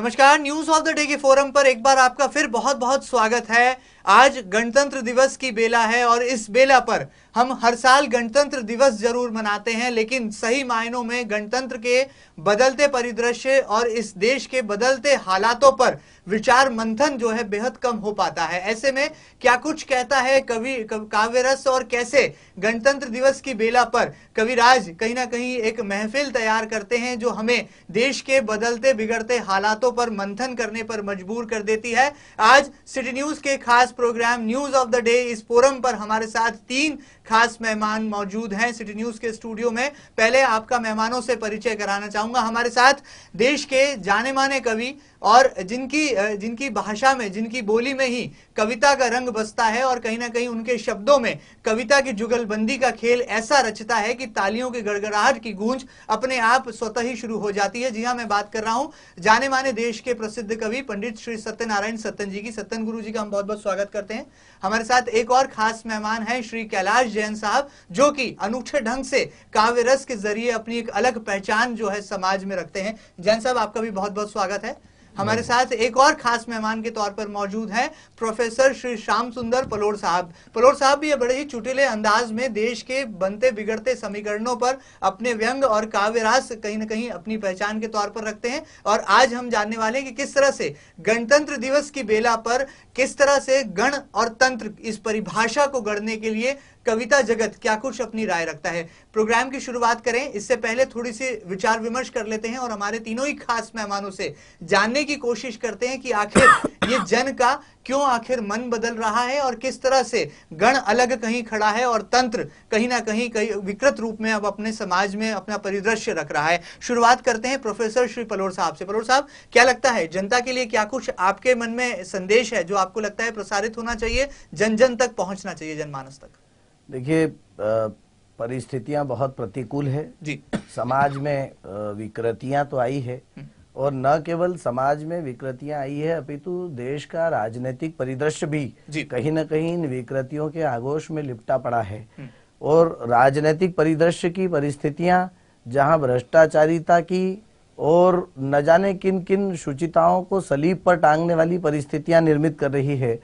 नमस्कार, news of the day के forum पर एक बार आपका फिर बहुत बहुत स्वागत है। आज गणतंत्र दिवस की बेला है और इस बेला पर हम हर साल गणतंत्र दिवस जरूर मनाते हैं, लेकिन सही मायनों में गणतंत्र के बदलते परिदृश्य और इस देश के बदलते हालातों पर विचार मंथन जो है बेहद कम हो पाता है। ऐसे में क्या कुछ कहता है कवि काव्य रस और कैसे गणतंत्र दिवस की बेला पर कविराज कहीं ना कहीं एक महफिल तैयार करते हैं जो हमें देश के बदलते बिगड़ते हालातों पर मंथन करने पर मजबूर कर देती है। आज सिटी न्यूज के खास programme news of the day इस फोरम पर हमारे साथ 3 खास मेहमान मौजूद हैं सिटी न्यूज के स्टूडियो में। पहले आपका मेहमानों से परिचय कराना चाहूंगा। हमारे साथ देश के जाने माने कवि और जिनकी भाषा में, जिनकी बोली में ही कविता का रंग बसता है और कहीं ना कहीं उनके शब्दों में कविता की जुगलबंदी का खेल ऐसा रचता है कि तालियों की गड़गड़ाहट की गूंज अपने आप स्वतः ही शुरू हो जाती है। जी हां, मैं बात कर रहा हूं जाने माने देश के प्रसिद्ध कवि पंडित श्री सत्यनारायण सत्तन जी की। सत्तन गुरु जी का हम बहुत बहुत स्वागत करते हैं। हमारे साथ एक और खास मेहमान है श्री कैलाश जैन साहब, जो कि अनूठे ढंग से काव्य रस के जरिए अपनी एक अलग पहचान जो है समाज में रखते हैं। जैन साहब, आपका भी बहुत बहुत स्वागत है। हमारे साथ एक और खास मेहमान के तौर पर मौजूद हैं प्रोफेसर श्री श्याम सुंदर पलोर साहब। पलोर साहब भी बड़े ही चुटीले अंदाज में देश के बनते बिगड़ते समीकरणों पर अपने व्यंग और काव्य रास कहीं ना कहीं अपनी पहचान के तौर पर रखते हैं। और आज हम जानने वाले हैं कि किस तरह से गणतंत्र दिवस की बेला पर किस तरह से गण और तंत्र इस परिभाषा को गढ़ने के लिए कविता जगत क्या कुछ अपनी राय रखता है। प्रोग्राम की शुरुआत करें इससे पहले थोड़ी सी विचार विमर्श कर लेते हैं और हमारे तीनों ही खास मेहमानों से जानने की कोशिश करते हैं कि आखिर ये जन का क्यों आखिर मन बदल रहा है और किस तरह से गण अलग कहीं खड़ा है और तंत्र कहीं ना कहीं विकृत रूप में अब अपने समाज में अपना परिदृश्य रख रहा है। शुरुआत करते हैं प्रोफेसर श्री पलोर साहब से। पलोर साहब, क्या लगता है जनता के लिए क्या कुछ आपके मन में संदेश है जो आपको लगता है प्रसारित होना चाहिए, जन जन तक पहुंचना चाहिए, जनमानस तक? देखिए, परिस्थितियां बहुत प्रतिकूल है जी। समाज में विकृतियां तो आई है और न केवल समाज में विकृतियां आई है अपितु देश का राजनीतिक परिदृश्य भी कहीं न कहीं इन विकृतियों के आगोश में लिपटा पड़ा है। और राजनीतिक परिदृश्य की परिस्थितियां जहां भ्रष्टाचारिता की और न जाने किन किन शुचिताओं को सलीब पर टांगने वाली परिस्थितियां निर्मित कर रही है,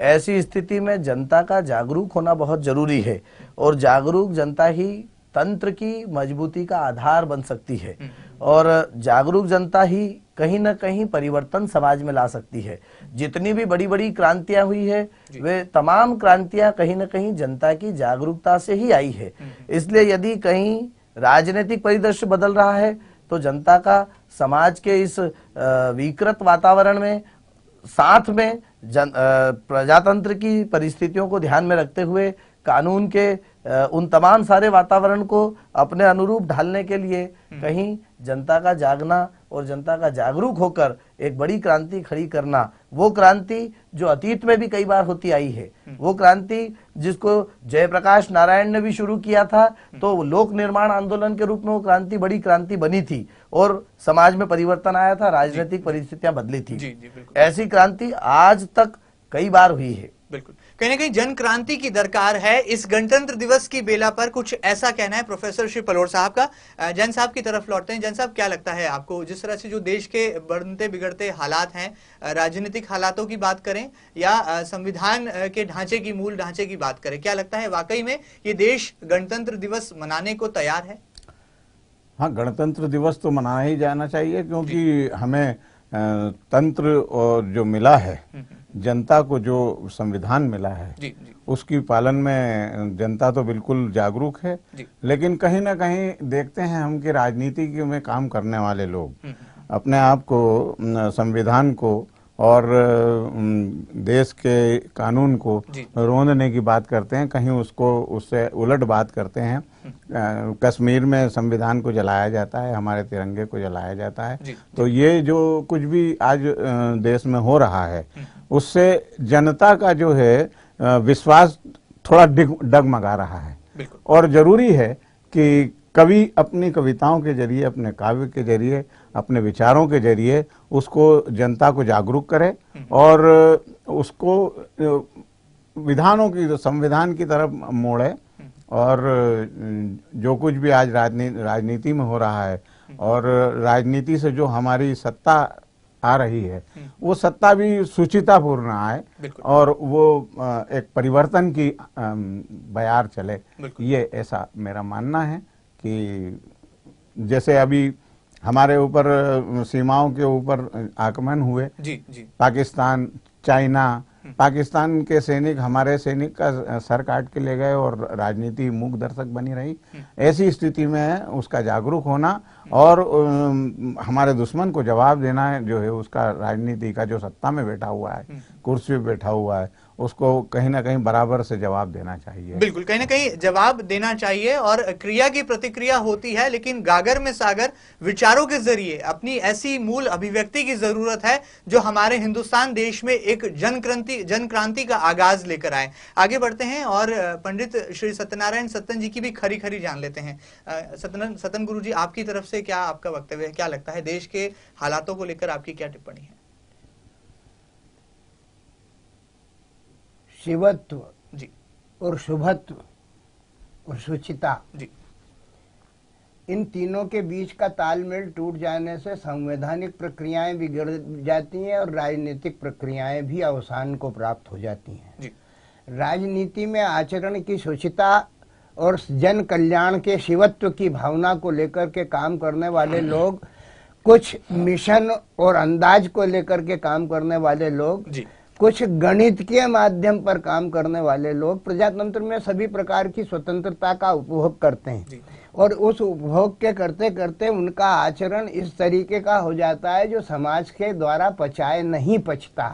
ऐसी स्थिति में जनता का जागरूक होना बहुत जरूरी है और जागरूक जनता ही तंत्र की मजबूती का आधार बन सकती है और जागरूक जनता ही कहीं न कहीं परिवर्तन समाज में ला सकती है। जितनी भी बड़ी बड़ी क्रांतियां हुई है वे तमाम क्रांतियां कहीं न कहीं जनता की जागरूकता से ही आई है। इसलिए यदि कहीं राजनीतिक परिदृश्य बदल रहा है तो जनता का समाज के इस विकृत वातावरण में साथ में प्रजातंत्र की परिस्थितियों को ध्यान में रखते हुए कानून के उन तमाम सारे वातावरण को अपने अनुरूप ढालने के लिए कहीं जनता का जागना और जनता का जागरूक होकर एक बड़ी क्रांति खड़ी करना, वो क्रांति जो अतीत में भी कई बार होती आई है, वो क्रांति जिसको जयप्रकाश नारायण ने भी शुरू किया था, तो लोक निर्माण आंदोलन के रूप में वो क्रांति बड़ी क्रांति बनी थी और समाज में परिवर्तन आया था, राजनीतिक परिस्थितियां बदली थी। ऐसी क्रांति आज तक कई बार हुई है। बिल्कुल, कहीं ना कहीं जन क्रांति की दरकार है। इस गणतंत्र दिवस की बेला पर कुछ ऐसा कहना है प्रोफेसर श्री पलोर साहब का। जैन साहब की तरफ लौटते हैं। जैन साहब, क्या लगता है आपको, जिस तरह से जो देश के बढ़ते बिगड़ते हालात हैं, राजनीतिक हालातों की बात करें या संविधान के ढांचे की, मूल ढांचे की बात करें, क्या लगता है वाकई में ये देश गणतंत्र दिवस मनाने को तैयार है? हाँ, गणतंत्र दिवस तो मनाना ही जाना चाहिए क्योंकि हमें तंत्र और जो मिला है, जनता को जो संविधान मिला है उसकी पालन में जनता तो बिल्कुल जागरूक है। लेकिन कहीं ना कहीं देखते हैं हम कि राजनीति में काम करने वाले लोग अपने आप को, संविधान को और देश के कानून को रोंदने की बात करते हैं, कहीं उससे उलट बात करते हैं। कश्मीर में संविधान को जलाया जाता है, हमारे तिरंगे को जलाया जाता है। तो ये जो कुछ भी आज देश में हो रहा है उससे जनता का जो है विश्वास थोड़ा डगमगा रहा है और जरूरी है कि कवि अपनी कविताओं के जरिए, अपने काव्य के जरिए, अपने विचारों के जरिए उसको जनता को जागरूक करे और उसको विधानों की, संविधान की तरफ मोड़े। और जो कुछ भी आज राजनीति में हो रहा है और राजनीति से जो हमारी सत्ता आ रही है वो सत्ता भी सुचितापूर्ण आए और वो एक परिवर्तन की बयार चले, ये ऐसा मेरा मानना है। कि जैसे अभी हमारे ऊपर सीमाओं के ऊपर आक्रमण हुए, पाकिस्तान, चाइना, पाकिस्तान के सैनिक हमारे सैनिक का सर काट के ले गए और राजनीति मूक दर्शक बनी रही। ऐसी स्थिति में उसका जागरूक होना और हमारे दुश्मन को जवाब देना है, जो है उसका राजनीति का जो सत्ता में बैठा हुआ है, कुर्सी पे बैठा हुआ है, उसको कहीं ना कहीं बराबर से जवाब देना चाहिए। बिल्कुल, कहीं ना कहीं जवाब देना चाहिए और क्रिया की प्रतिक्रिया होती है, लेकिन गागर में सागर विचारों के जरिए अपनी ऐसी मूल अभिव्यक्ति की जरूरत है जो हमारे हिंदुस्तान देश में एक जन क्रांति का आगाज लेकर आए। आगे बढ़ते हैं और पंडित श्री सत्यनारायण सत्तन जी की भी खरी खरी जान लेते हैं। सत्तन गुरु जी, आपकी तरफ से क्या आपका वक्तव्य है? क्या लगता है देश के हालातों को लेकर आपकी क्या टिप्पणी है? शिवत्व जी और शुभत्व और सुचिता जी, इन तीनों के बीच का तालमेल टूट जाने से संवैधानिक प्रक्रियाएं बिगड़ जाती हैं और राजनीतिक प्रक्रियाएं भी अवसान को प्राप्त हो जाती हैं जी। राजनीति में आचरण की सुचिता और जन कल्याण के शिवत्व की भावना को लेकर के काम करने वाले लोग, कुछ मिशन और अंदाज को लेकर के काम करने वाले लोग जी, कुछ गणित के माध्यम पर काम करने वाले लोग प्रजातंत्र में सभी प्रकार की स्वतंत्रता का उपभोग करते हैं और उस उपभोग के करते करते उनका आचरण इस तरीके का हो जाता है जो समाज के द्वारा पचाए नहीं पचता।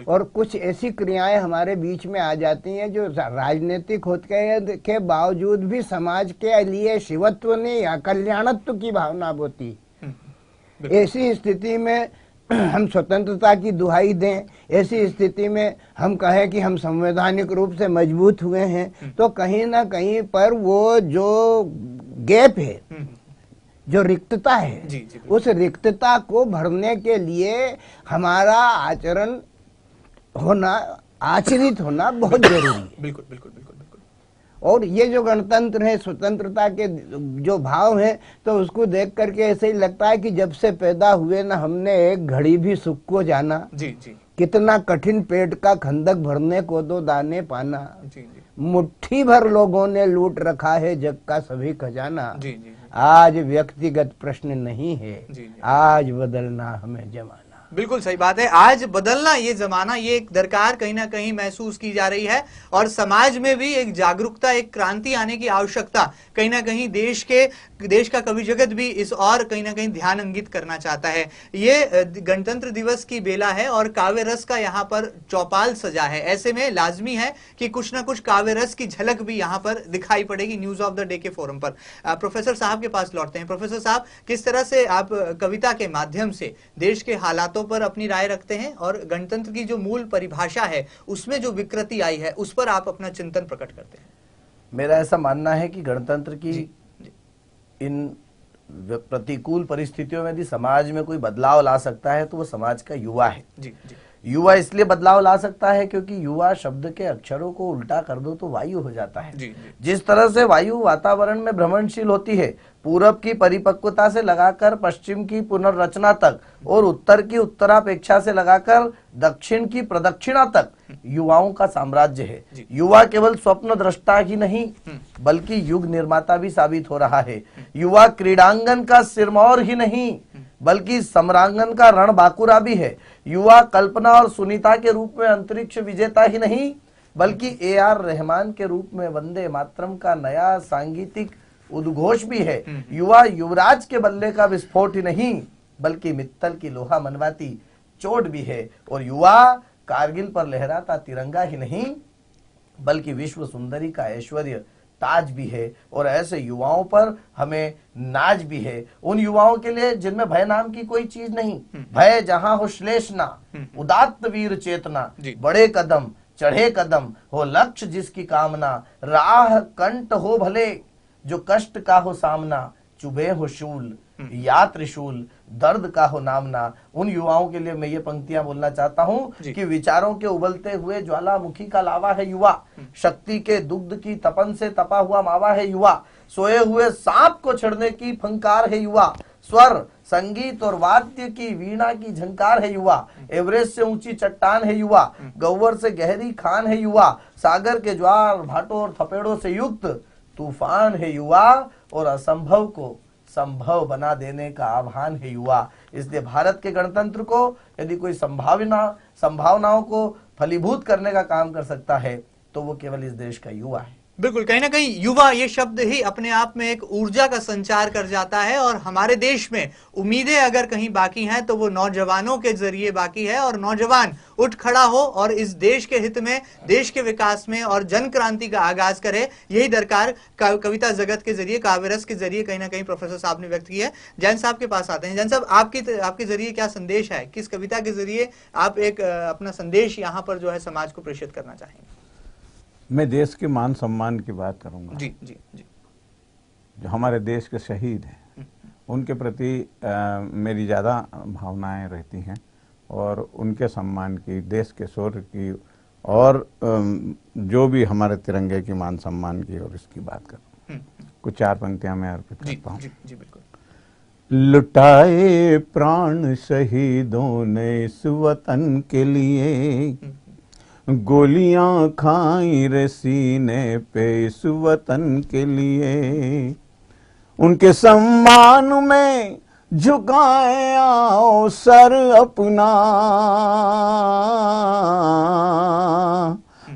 और कुछ ऐसी क्रियाएं हमारे बीच में आ जाती हैं जो राजनीतिक होने के बावजूद भी समाज के लिए शिवत्व नहीं या कल्याणत्व की भावना होती। ऐसी स्थिति में हम स्वतंत्रता की दुहाई दें, ऐसी स्थिति में हम कहें कि हम संवैधानिक रूप से मजबूत हुए हैं, तो कहीं ना कहीं पर वो जो गैप है, जो रिक्तता है, उस रिक्तता को भरने के लिए हमारा आचरण होना, आचरित होना बहुत जरूरी है। बिल्कुल बिल्कुल बिल्कुल। और ये जो गणतंत्र है, स्वतंत्रता के जो भाव है, तो उसको देख करके ऐसे ही लगता है कि जब से पैदा हुए ना हमने एक घड़ी भी सुख को जाना। जी जी। कितना कठिन पेट का खंदक भरने को दो दाने पाना। जी जी। मुट्ठी भर लोगों ने लूट रखा है जग का सभी खजाना। जी जी। आज व्यक्तिगत प्रश्न नहीं है, जी। आज बदलना हमें जमाना। बिल्कुल सही बात है, आज बदलना ये जमाना, ये एक दरकार कहीं ना कहीं महसूस की जा रही है और समाज में भी एक जागरूकता, एक क्रांति आने की आवश्यकता कहीं ना कहीं देश का कवि जगत भी इस और कहीं ना कहीं ध्यान अंकित करना चाहता है। ये गणतंत्र दिवस की बेला है और काव्य रस का यहाँ पर चौपाल सजा है। ऐसे में लाजमी है कि कुछ ना कुछ काव्य रस की झलक भी यहाँ पर दिखाई पड़ेगी न्यूज ऑफ द डे के फोरम पर। प्रोफेसर साहब के पास लौटते हैं। प्रोफेसर साहब, किस तरह से आप कविता के माध्यम से देश के हालातों पर अपनी राय रखते हैं और गणतंत्र की जो मूल परिभाषा है उसमें जो विकृति आई है उस पर आप अपना चिंतन प्रकट करते हैं? मेरा ऐसा मानना है कि गणतंत्र की इन प्रतिकूल परिस्थितियों में यदि समाज में कोई बदलाव ला सकता है तो वो समाज का युवा है। जी जी। युवा इसलिए बदलाव ला सकता है क्योंकि युवा शब्द के अक्षरों को उल्टा कर दो तो वायु हो जाता है। जी जी। जिस तरह से वायु वातावरण में भ्रमणशील होती है, पूरब की परिपक्वता से लगाकर पश्चिम की पुनर्रचना तक और उत्तर की उत्तरापेक्षा से लगाकर दक्षिण की प्रदक्षिणा तक युवाओं का साम्राज्य है। युवा केवल स्वप्न दृष्टा ही नहीं बल्कि युग निर्माता भी साबित हो रहा है। युवा क्रीडांगन का सिरमौर ही नहीं बल्कि सम्रांगन का रणबांकुरा भी है। युवा कल्पना और सुनीता के रूप में अंतरिक्ष विजेता ही नहीं बल्कि AR रहमान के रूप में वंदे मातरम का नया सांगीतिक उद्घोष भी है। युवा युवराज के बल्ले का विस्फोट ही नहीं बल्कि मित्तल की लोहा मनवाती चोट भी है। और युवा कारगिल पर लहराता तिरंगा ही नहीं बल्कि विश्व सुंदरी का ऐश्वर्य ताज भी है। और ऐसे युवाओं पर हमें नाज भी है, उन युवाओं के लिए जिनमें भय नाम की कोई चीज नहीं। भय जहां हो श्लेषना, उदात्त वीर चेतना, बड़े कदम चढ़े कदम हो लक्ष्य जिसकी कामना, राह कंठ हो भले जो कष्ट का हो सामना, चुभे हो शूल या त्रिशूल, दर्द का हो नामना। उन युवाओं के लिए मैं ये पंक्तियां बोलना चाहता हूं कि विचारों के उबलते हुए ज्वालामुखी का लावा है युवा, शक्ति के दुग्ध की तपन से तपा हुआ मावा है युवा, सोए हुए सांप को छेड़ने की फंकार है युवा, स्वर संगीत और वाद्य की वीणा की झंकार है युवा, एवरेस्ट से ऊंची चट्टान है युवा, गौवर से गहरी खान है युवा, सागर के ज्वार भाटों और थपेड़ों से युक्त तूफान है युवा, और असंभव को संभव बना देने का आह्वान है युवा। इसलिए भारत के गणतंत्र को यदि कोई संभावनाओं को फलीभूत करने का काम कर सकता है तो वो केवल इस देश का युवा है। बिल्कुल, कहीं ना कहीं युवा ये शब्द ही अपने आप में एक ऊर्जा का संचार कर जाता है, और हमारे देश में उम्मीदें अगर कहीं बाकी हैं तो वो नौजवानों के जरिए बाकी है, और नौजवान उठ खड़ा हो और इस देश के हित में, देश के विकास में और जन क्रांति का आगाज करे, यही दरकार कविता जगत के जरिए, काव्य रस के जरिए कहीं ना कहीं प्रोफेसर साहब ने व्यक्त किया है। जैन साहब के पास आते हैं। जैन साहब, आपके जरिए क्या संदेश है, किस कविता के जरिए आप एक अपना संदेश यहाँ पर जो है समाज को प्रेषित करना चाहेंगे? मैं देश के मान सम्मान की बात करूंगा। जी जी जी। जो हमारे देश के शहीद हैं उनके प्रति मेरी ज़्यादा भावनाएं रहती हैं, और उनके सम्मान की, देश के शौर्य की, और जो भी हमारे तिरंगे की मान सम्मान की, और इसकी बात करूँ। कुछ 4 पंक्तियां मैं अर्पित करता हूँ। जी जी बिल्कुल। लुटाए प्राण शहीदों ने इस वतन के लिए, गोलियां खाई रे सीने पे इस वतन के लिए, उनके सम्मान में झुकाए आओ सर अपना,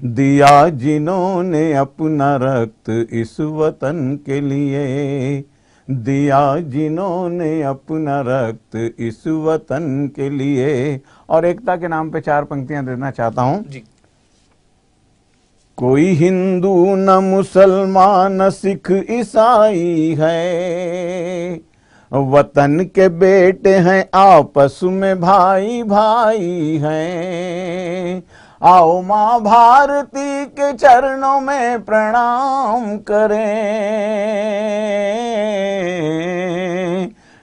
दिया जिन्होंने अपना रक्त इस वतन के लिए, दिया जिन्होंने अपना रक्त इस वतन के लिए। और एकता के नाम पे 4 पंक्तियां देना चाहता हूं। कोई हिंदू न मुसलमान न सिख ईसाई है, वतन के बेटे हैं आपस में भाई भाई हैं, आओ माँ भारती के चरणों में प्रणाम करें,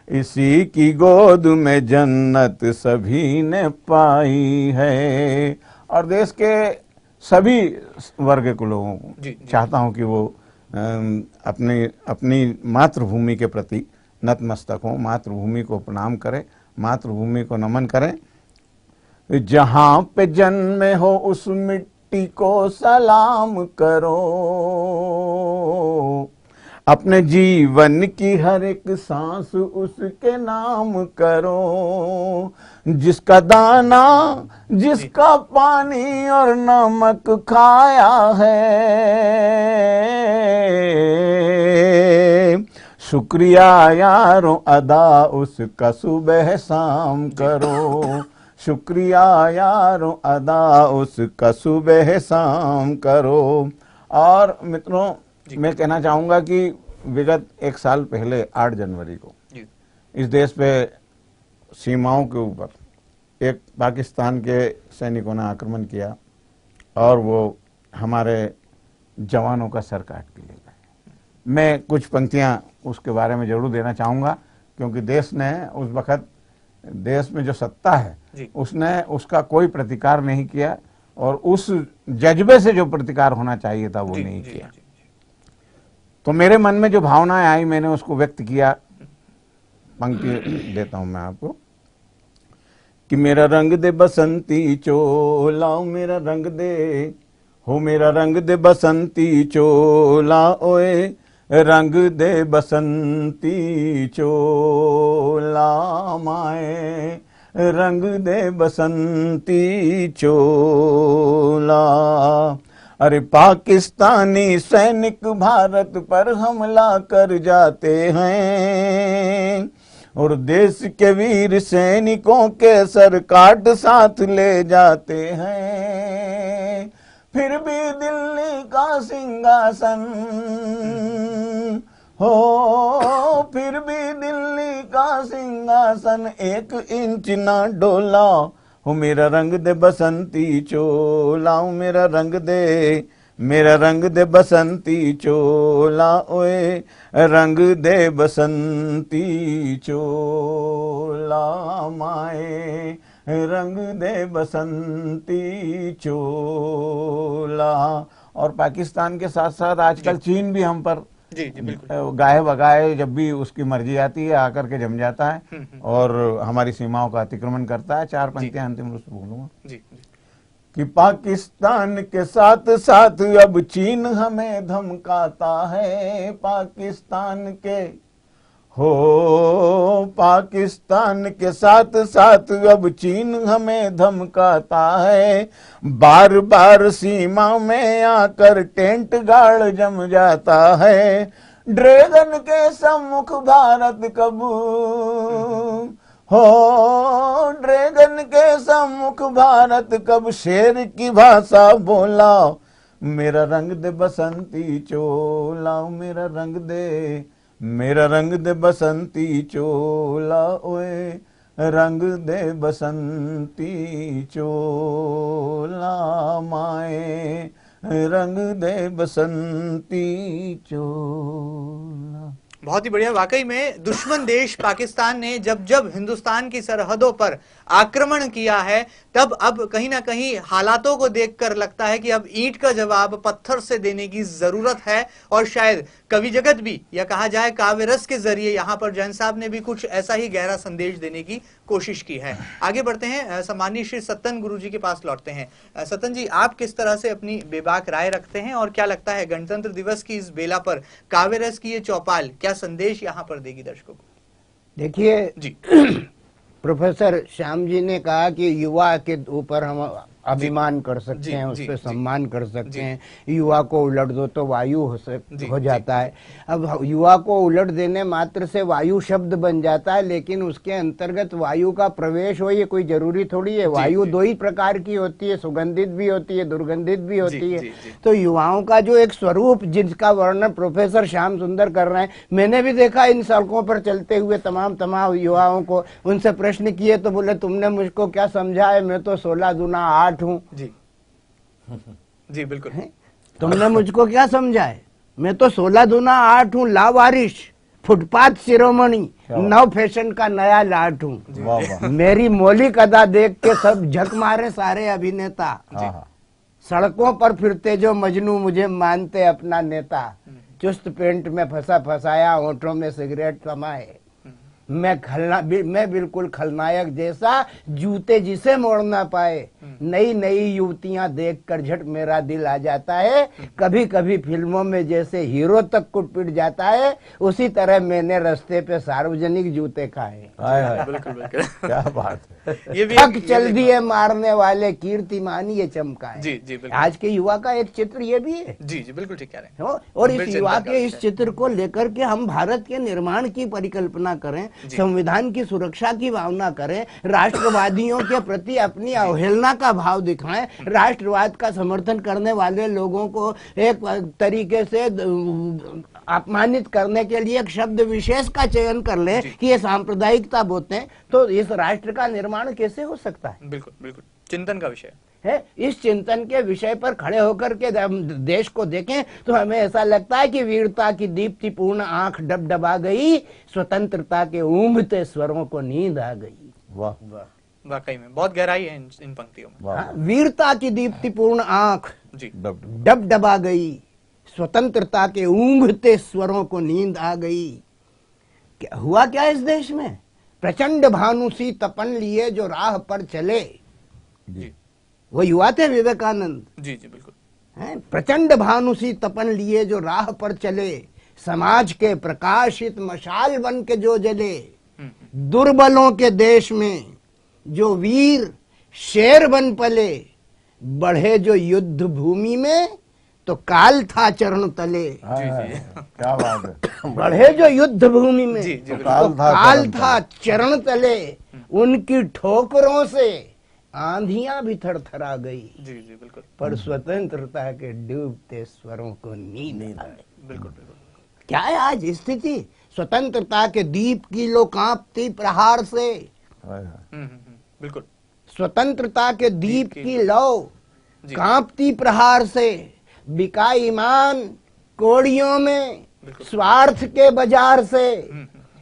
इसी की गोद में जन्नत सभी ने पाई है। और देश के सभी वर्ग के लोगों को चाहता हूं कि वो अपनी मातृभूमि के प्रति नतमस्तक हों, मातृभूमि को प्रणाम करें, मातृभूमि को नमन करें। जहां पे जन्मे हो उस मिट्टी को सलाम करो, अपने जीवन की हर एक सांस उसके नाम करो, जिसका दाना जिसका पानी और नमक खाया है, शुक्रिया यारों अदा उसका सुबह शाम करो, शुक्रिया यारों अदा उसका सुबह शाम करो। और मित्रों, मैं कहना चाहूंगा कि विगत 1 साल पहले 8 जनवरी को इस देश पे सीमाओं के ऊपर एक पाकिस्तान के सैनिकों ने आक्रमण किया, और वो हमारे जवानों का सर काट के ले गए। मैं कुछ पंक्तियां उसके बारे में जरूर देना चाहूंगा, क्योंकि देश ने उस वक्त, देश में जो सत्ता है उसने उसका कोई प्रतिकार नहीं किया, और उस जज्बे से जो प्रतिकार होना चाहिए था वो नहीं किया। तो मेरे मन में जो भावनाएं आई मैंने उसको व्यक्त किया। पंक्ति देता हूं मैं आपको कि मेरा रंग दे बसंती चोला, मेरा रंग दे हो, मेरा रंग दे बसंती चोला, ओए रंग दे बसंती चोला, माए रंग दे बसंती चोला। अरे पाकिस्तानी सैनिक भारत पर हमला कर जाते हैं, और देश के वीर सैनिकों के सर काट साथ ले जाते हैं, फिर भी दिल्ली का सिंहासन हो, फिर भी दिल्ली का सिंहासन 1 इंच ना डोला, हो मेरा रंग दे बसंती चोला, मेरा रंग दे, मेरा रंग दे बसंती चोला, ओए रंग दे बसंती चोला, माए रंग दे बसंती चोला। और पाकिस्तान के साथ साथ आजकल चीन भी हम पर जी जी बिल्कुल। गाहे बगाए जब भी उसकी मर्जी आती है आकर के जम जाता है और हमारी सीमाओं का अतिक्रमण करता है। 4 पंक्तियां अंतिम रूप से बोलूंगा जी कि पाकिस्तान के साथ साथ अब चीन हमें धमकाता है। पाकिस्तान के पाकिस्तान के साथ साथ अब चीन हमें धमकाता है। बार बार सीमा में आकर टेंट गाड़ जम जाता है। ड्रैगन के सम्मुख भारत कब ड्रैगन के सम्मुख भारत कब शेर की भाषा बोला। मेरा रंग दे बसंती चोला, मेरा रंग दे बसंती चोला, ओए रंग दे बसंती चोला माए, रंग दे बसंती चोला। बहुत ही बढ़िया। वाकई में दुश्मन देश पाकिस्तान ने जब जब हिंदुस्तान की सरहदों पर आक्रमण किया है तब अब कहीं ना कहीं हालातों को देखकर लगता है कि अब ईंट का जवाब पत्थर से देने की जरूरत है। और शायद कवि जगत भी, या कहा जाए काव्य रस के जरिए, यहाँ पर जैन साहब ने भी कुछ ऐसा ही गहरा संदेश देने की कोशिश की है। आगे बढ़ते हैं, सम्मानीय श्री सत्तन गुरु जी के पास लौटते हैं। सत्तन जी, आप किस तरह से अपनी बेबाक राय रखते हैं और क्या लगता है गणतंत्र दिवस की इस बेला पर काव्य रस की ये चौपाल क्या संदेश यहाँ पर देगी दर्शकों को? देखिए जी प्रोफेसर श्याम जी ने कहा कि युवा के ऊपर हम अभिमान कर सकते हैं, उस पर सम्मान कर सकते हैं। युवा को उलट दो तो वायु हो जाता है। अब युवा को उलट देने मात्र से वायु शब्द बन जाता है, लेकिन उसके अंतर्गत वायु का प्रवेश हो ये कोई जरूरी थोड़ी है। वायु दो ही प्रकार की होती है, सुगंधित भी होती है, दुर्गंधित भी होती है। तो युवाओं का जो एक स्वरूप जिसका वर्णन प्रोफेसर श्याम सुंदर कर रहे हैं, मैंने भी देखा इन सड़कों पर चलते हुए तमाम युवाओं को। उनसे प्रश्न किए तो बोले तुमने मुझको क्या समझा है, मैं तो 16 दूना 8 हूँ। जी जी बिल्कुल। तुमने मुझको क्या समझा है, मैं तो 16 दूना 8 हूँ, लावारिश, फुटपाथ शिरोमणि, नव फैशन का नया लाट हूँ। मेरी मौलिक अदा देख के सब झक मारे सारे अभिनेता। सड़कों पर फिरते जो मजनू मुझे मानते अपना नेता। चुस्त पेंट में फंसा फंसाया, होठों में सिगरेट थमाए। मैं बिल्कुल खलनायक जैसा, जूते जिसे मोड़ ना पाए। नई नई युवतियां देखकर झट मेरा दिल आ जाता है। कभी कभी फिल्मों में जैसे हीरो तक कुट पिट जाता है, उसी तरह मैंने रास्ते पे सार्वजनिक जूते खाए। बिल्कुल बिल्कुल, क्या बात है। ये भी थक चल दिए मारने वाले, कीर्तिमान ये चमका है। जी जी बिल्कुल। आज के युवा का एक चित्र ये भी है। जी जी बिल्कुल ठीक कह रहे हैं। और इस युवा के इस चित्र को लेकर के हम भारत के निर्माण की परिकल्पना करें, संविधान की सुरक्षा की भावना करें, राष्ट्रवादियों के प्रति अपनी अवहेलना का भाव दिखाएं, राष्ट्रवाद का समर्थन करने वाले लोगों को एक तरीके से अपमानित करने के लिए एक शब्द विशेष का चयन कर ले कि ये सांप्रदायिकता बोलते हैं, तो इस राष्ट्र का निर्माण कैसे हो सकता है? बिल्कुल बिल्कुल चिंतन का विषय है। इस चिंतन के विषय पर खड़े होकर के देश को देखें तो हमें ऐसा लगता है कि वीरता की दीप्तिपूर्ण आंख डबडबा गई, स्वतंत्रता के ऊंघते स्वरों को नींद आ गई। वाह वाह, वाकई में बहुत गहराई है इन पंक्तियों में। वीरता की दीप्तिपूर्ण आंख डबडबा गई, स्वतंत्रता के ऊंघते स्वरों को नींद आ गई। क्या हुआ क्या इस देश में? प्रचंड भानु सी तपन लिए जो राह पर चले, जी वो युवा थे विवेकानंद। जी जी बिल्कुल। हैं, प्रचंड भानु सी तपन लिए जो राह पर चले, समाज के प्रकाशित मशाल बन के जो जले। दुर्बलों के देश में जो वीर शेर बन पले, बढ़े जो युद्ध भूमि में तो काल था चरण तले। जी जी क्या बात है। बढ़े जो युद्ध भूमि में जी, तो काल था चरण तले। उनकी ठोकरों से आंधियां भी थरथरा गई। जी जी बिल्कुल। पर स्वतंत्रता के डूबते स्वरों को नींद आ गई। बिल्कुल बिल्कुल। क्या है आज स्थिति? स्वतंत्रता के दीप की लो कांपती प्रहार से। बिल्कुल। स्वतंत्रता के दीप की लो कांपती प्रहार से, बिका ईमान कोड़ियों में, स्वार्थ के बाजार से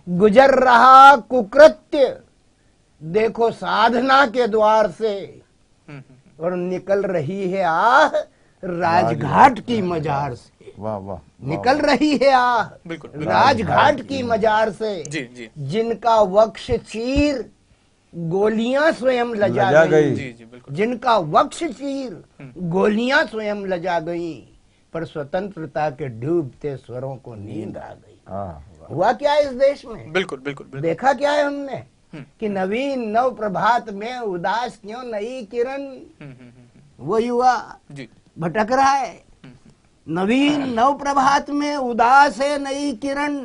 गुजर रहा कुकृत्य, देखो साधना के द्वार से, और निकल रही है आह राजघाट की मजार से। वाह वाह निकल रही है आह बिल्कुल राजघाट की मजार से, जी जिनका वक्ष चीर गोलियां स्वयं लजा गई। जी बिल्कुल। जिनका वक्ष चीर गोलियां स्वयं लजा गई, पर स्वतंत्रता के डूबते स्वरों को नींद आ गई। हुआ क्या इस देश में? बिल्कुल बिल्कुल। देखा क्या है हमने कि नवीन नव प्रभात में उदास क्यों नई किरण, वो युवा भटक रहा है। नवीन नव प्रभात में उदास है नई किरण,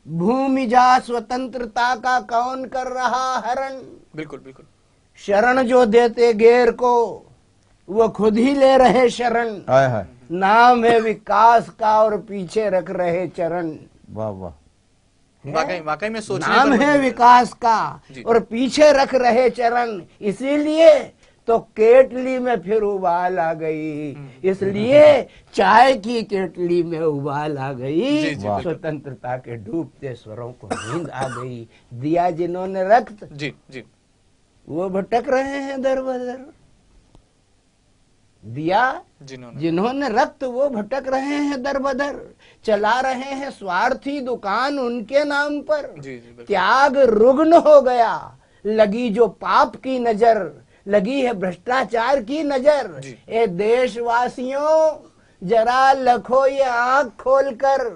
भूमि जा स्वतंत्रता का कौन कर रहा हरण। बिल्कुल बिल्कुल। शरण जो देते गैर को, वो खुद ही ले रहे शरण। नाम है विकास का और पीछे रख रहे चरण। वाह वाह। वाकई में सोचने नाम है विकास का और पीछे रख रहे चरण, इसीलिए तो केटली में फिर उबाल आ गई। इसलिए चाय की केटली में उबाल आ गई। स्वतंत्रता के डूबते स्वरों को नींद आ गई। दिया जिन्होंने रक्त, जी वो भटक रहे हैं दर बदर। दिया जिन्होंने रक्त, वो भटक रहे हैं दर बदर। चला रहे हैं स्वार्थी दुकान उनके नाम पर। त्याग रुग्ण हो गया, लगी जो पाप की नजर, लगी है भ्रष्टाचार की नजर। ए देशवासियों जरा लखो ये आंख खोलकर,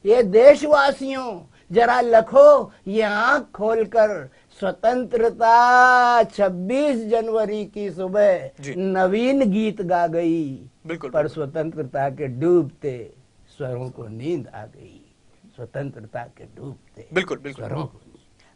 ये देशवासियों जरा लखो ये आंख खोलकर। स्वतंत्रता 26 जनवरी की सुबह नवीन गीत गा गई। बिल्कुल। पर स्वतंत्रता के डूबते स्वरों को नींद आ गई। स्वतंत्रता के डूबते बिल्कुल स्वरों को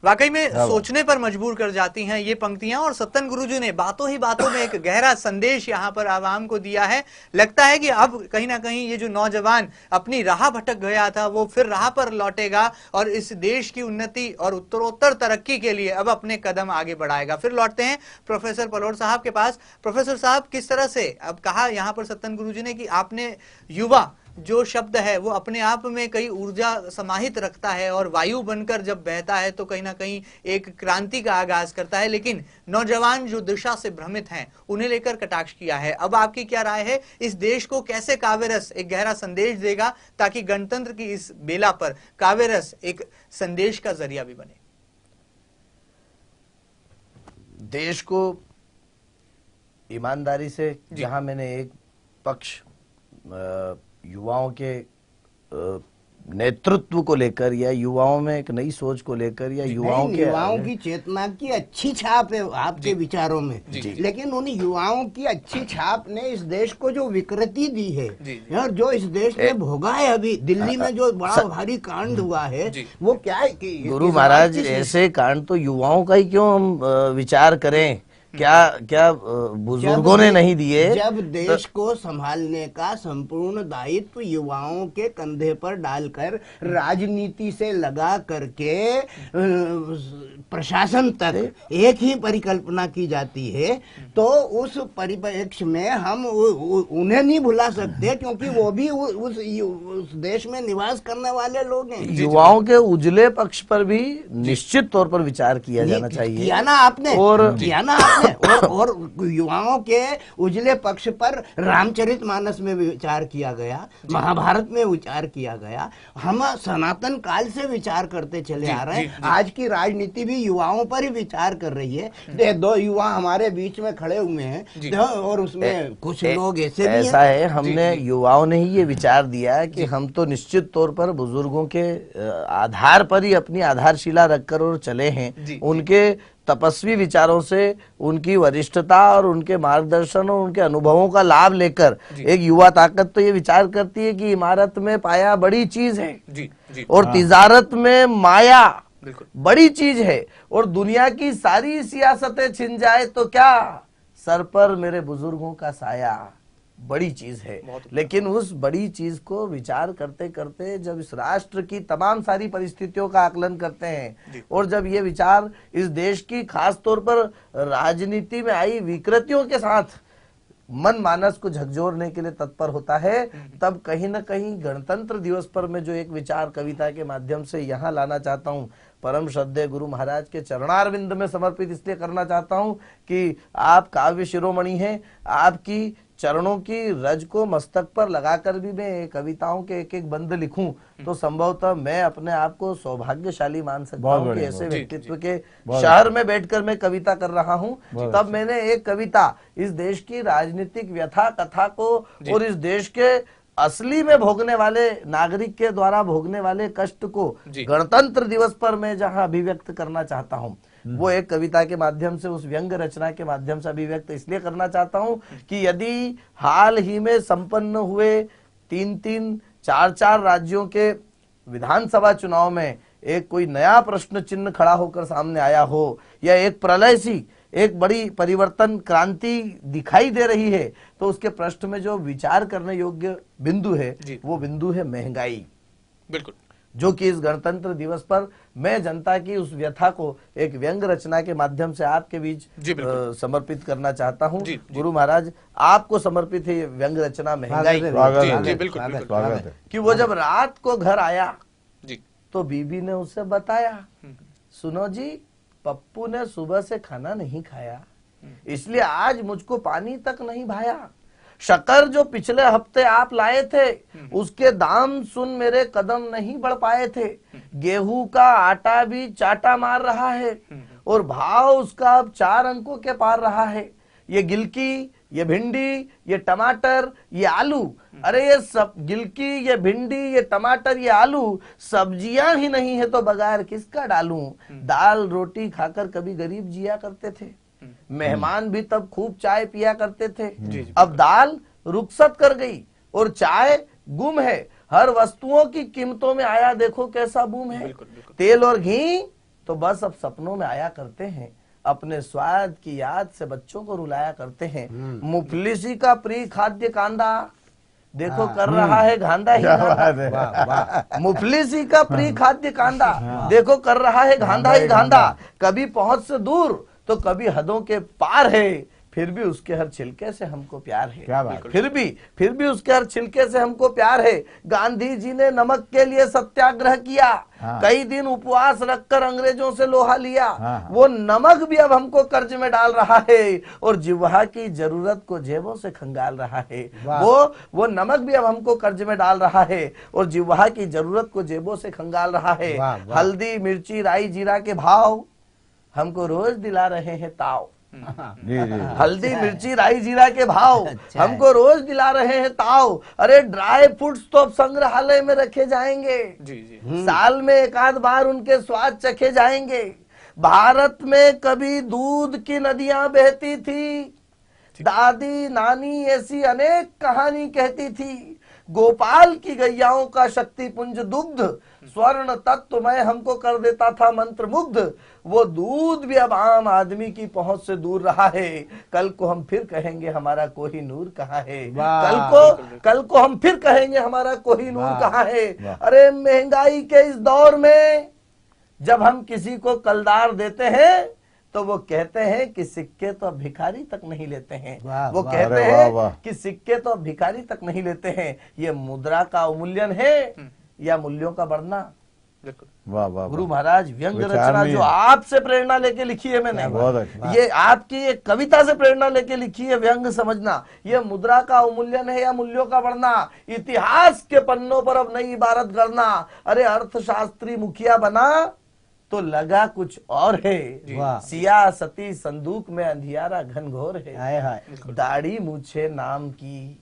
वाकई में सोचने पर मजबूर कर जाती हैं ये पंक्तियां। और सत्तन गुरुजी ने बातों ही बातों में एक गहरा संदेश यहाँ पर आवाम को दिया है। लगता है कि अब कहीं ना कहीं ये जो नौजवान अपनी राह भटक गया था, वो फिर राह पर लौटेगा और इस देश की उन्नति और उत्तरोत्तर तरक्की के लिए अब अपने कदम आगे बढ़ाएगा। फिर लौटते हैं प्रोफेसर पलोर साहब के पास। प्रोफेसर साहब, किस तरह से अब कहा यहाँ पर सत्तन गुरुजी ने कि आपने युवा जो शब्द है वो अपने आप में कई ऊर्जा समाहित रखता है और वायु बनकर जब बहता है तो कहीं ना कहीं एक क्रांति का आगाज करता है। लेकिन नौजवान जो दिशा से भ्रमित हैं उन्हें लेकर कटाक्ष किया है। अब आपकी क्या राय है, इस देश को कैसे काव्यरस एक गहरा संदेश देगा ताकि गणतंत्र की इस बेला पर काव्यरस एक संदेश का जरिया भी बने? देश को ईमानदारी से, जहां मैंने एक पक्ष युवाओं के नेतृत्व को लेकर या युवाओं में एक नई सोच को लेकर या युवाओं की चेतना की अच्छी छाप है आपके विचारों में, लेकिन उन युवाओं की अच्छी छाप ने इस देश को जो विकृति दी है और जो इस देश ने भोगा है, अभी दिल्ली में जो बड़ा भारी कांड हुआ है वो क्या है कि गुरु महाराज ऐसे कांड तो युवाओं का ही क्यों हम विचार करें? क्या बुजुर्गों ने नहीं दिए? जब देश को संभालने का संपूर्ण दायित्व युवाओं के कंधे पर डालकर राजनीति से लगा करके प्रशासन तक एक ही परिकल्पना की जाती है, तो उस परिप्रेक्ष्य में हम उन्हें नहीं भुला सकते, क्योंकि वो भी उस देश में निवास करने वाले लोग हैं। युवाओं के उजले पक्ष पर भी निश्चित तौर पर विचार किया जाना चाहिए। किया ना आपने, और युवाओं के उजले पक्ष पर रामचरितमानस में विचार किया गया, महाभारत में विचार किया गया। हम सनातन काल से विचार करते चले आ रहे हैं। आज की राजनीति भी युवाओं पर ही विचार कर रही है। दो युवा हमारे बीच में खड़े हुए हैं और उसमें कुछ लोग ऐसे भी ऐसा है, हमने युवाओं ने ही ये विचार दिया कि हम तो निश्चित तौर पर बुजुर्गों के आधार पर ही अपनी आधारशिला रखकर और चले हैं। उनके तपस्वी विचारों से, उनकी वरिष्ठता और उनके मार्गदर्शन और उनके अनुभवों का लाभ लेकर एक युवा ताकत तो ये विचार करती है कि इमारत में पाया बड़ी चीज है और तिजारत में माया बड़ी चीज है, और दुनिया की सारी सियासतें छिन जाए तो क्या, सर पर मेरे बुजुर्गों का साया बड़ी चीज है। लेकिन उस बड़ी चीज को विचार करते करते जब इस राष्ट्र की तमाम सारी परिस्थितियों का आकलन करते हैं और जब ये विचार इस देश की खास तौर पर राजनीति में आई विकृतियों के साथ मन मानस को झकझोरने के लिए तत्पर होता है, तब कहीं ना कहीं गणतंत्र दिवस पर मैं जो एक विचार कविता के माध्यम से यहाँ लाना चाहता हूँ, परम श्रद्धेय गुरु महाराज के चरणारविंद में समर्पित इसलिए करना चाहता हूँ कि आप काव्य शिरोमणि हैं, आपकी चरणों की रज को मस्तक पर लगाकर भी मैं कविताओं के एक एक बंद लिखूं तो संभवतः मैं अपने आप को सौभाग्यशाली मान सकता हूं कि ऐसे व्यक्तित्व के शहर में बैठकर मैं कविता कर रहा हूं। तब मैंने एक कविता इस देश की राजनीतिक व्यथा कथा को और इस देश के असली में भोगने वाले नागरिक के द्वारा भोगने वाले कष्ट को गणतंत्र दिवस पर मैं जहां अभिव्यक्त करना चाहता हूं, वो एक कविता के माध्यम से, उस व्यंग रचना के माध्यम से अभिव्यक्त इसलिए करना चाहता हूं कि यदि हाल ही में संपन्न हुए 3-3, 4-4 राज्यों के विधानसभा चुनाव में एक कोई नया प्रश्न चिन्ह खड़ा होकर सामने आया हो या एक प्रलय सी एक बड़ी परिवर्तन क्रांति दिखाई दे रही है, तो उसके पृष्ठ में जो विचार करने योग्य बिंदु है वो बिंदु है महंगाई। बिल्कुल, जो कि इस गणतंत्र दिवस पर मैं जनता की उस व्यथा को एक व्यंग रचना के माध्यम से आपके बीच समर्पित करना चाहता हूं। गुरु महाराज, आपको समर्पित है ये व्यंग रचना महंगाई। कि वो जब रात को घर आया तो बीबी ने उसे बताया, सुनो जी, पप्पू ने सुबह से खाना नहीं खाया, इसलिए आज मुझको पानी तक नहीं भाया। शक्कर जो पिछले हफ्ते आप लाए थे उसके दाम सुन मेरे कदम नहीं बढ़ पाए थे। गेहूं का आटा भी चाटा मार रहा है और भाव उसका अब 4 अंकों के पार रहा है। ये गिलकी, ये भिंडी, ये टमाटर, ये आलू, अरे ये सब गिलकी, ये भिंडी, ये टमाटर, ये आलू सब्जियां ही नहीं है तो बगैर किसका डालूं। दाल रोटी खाकर कभी गरीब जिया करते थे, मेहमान भी तब खूब चाय पिया करते थे। अब दाल रुखसत कर गई और चाय गुम है। हर वस्तुओं की कीमतों में आया देखो कैसा बूम है। तेल और घी तो बस अब सपनों में आया करते हैं, अपने स्वाद की याद से बच्चों को रुलाया करते हैं। मुफलिसी का प्रिय खाद्य कांदा देखो कर रहा है घांधा ही घांधा। मुफलिसी का प्रिय खाद्य कांदा देखो कर रहा है घांधा ही घांधा। कभी पहुंच से दूर तो कभी हदों के पार है, फिर भी उसके हर छिलके से हमको प्यार है। क्या बात? फिर भी उसके हर छिलके से हमको प्यार है। गांधी जी ने नमक के लिए सत्याग्रह किया, कई दिन उपवास रखकर अंग्रेजों से लोहा लिया। वो नमक भी अब हमको कर्ज में डाल रहा है और जिह्वा की जरूरत को जेबों से खंगाल रहा है। वो नमक भी अब हमको कर्ज में डाल रहा है और जिह्वा की जरूरत को जेबों से खंगाल रहा है। हल्दी मिर्ची राई जीरा के भाव हमको रोज दिला रहे हैं ताव। हल्दी मिर्ची राई जीरा के भाव हमको रोज दिला रहे हैं ताव। अरे ड्राई फ्रूट्स तो अब संग्रहालय में रखे जाएंगे, साल में एक आध बार उनके स्वाद चखे जाएंगे। भारत में कभी दूध की नदियां बहती थी, दादी नानी ऐसी अनेक कहानी कहती थी। गोपाल की गैयाओं का शक्ति पुंज दुग्ध स्वर्ण तत्वमय हमको कर देता था मंत्र मुग्ध। वो दूध भी अब आम आदमी की पहुंच से दूर रहा है। कल को हम फिर कहेंगे हमारा कोहिनूर कहाँ है। कल को हम फिर कहेंगे हमारा कोहिनूर कहाँ है। अरे महंगाई के इस दौर में जब हम किसी को कलदार देते हैं तो वो कहते हैं कि सिक्के तो अब भिखारी तक नहीं लेते हैं। वो कहते हैं कि सिक्के तो अब भिखारी तक नहीं लेते हैं। ये मुद्रा का अवमूल्यन है या मूल्यों का बढ़ना। गुरु महाराज, व्यंग रचना जो आपसे प्रेरणा लेके लिखी है मैंने, ये आपकी एक कविता से प्रेरणा लेके लिखी है। व्यंग समझना, ये मुद्रा का अवमूल्यन है या मूल्यों का बढ़ना। इतिहास के पन्नों पर अब नई इबारत गढ़ना। अरे अर्थशास्त्री मुखिया बना तो लगा कुछ और है, सियासती संदूक में अंधियारा घनघोर है। दाढ़ी मूछे नाम की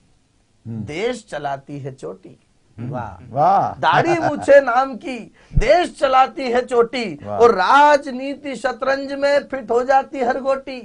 देश चलाती है चोटी। दाढ़ी मूछे नाम की देश चलाती है चोटी और राजनीति शतरंज में फिट हो जाती हर गोटी।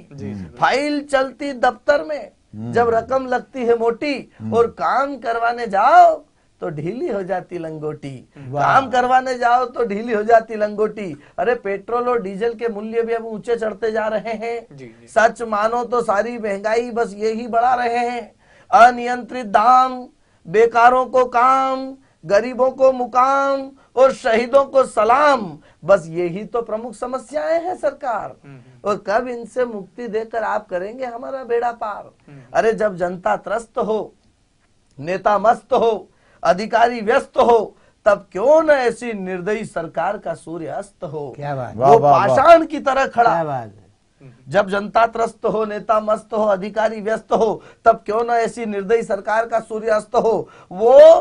फाइल चलती दफ्तर में जब रकम लगती है मोटी और काम करवाने जाओ तो ढीली हो जाती लंगोटी। काम करवाने जाओ तो ढीली हो जाती लंगोटी। अरे पेट्रोल और डीजल के मूल्य भी अब ऊंचे चढ़ते जा रहे हैं। सच मानो तो सारी महंगाई बस यही बढ़ा रहे हैं। अनियंत्रित दाम, बेकारों को काम, गरीबों को मुकाम और शहीदों को सलाम, बस यही तो प्रमुख समस्याएं हैं सरकार। और कब इनसे मुक्ति देकर आप करेंगे हमारा बेड़ा पार। अरे जब जनता त्रस्त हो, नेता मस्त हो, अधिकारी व्यस्त हो, तब क्यों न ऐसी निर्दयी सरकार का सूर्य अस्त हो। क्या बात, वो पाषाण की तरह खड़ा, जब जनता त्रस्त हो, नेता मस्त हो, अधिकारी व्यस्त हो, तब क्यों ना ऐसी निर्दयी सरकार का सूर्यास्त हो। वो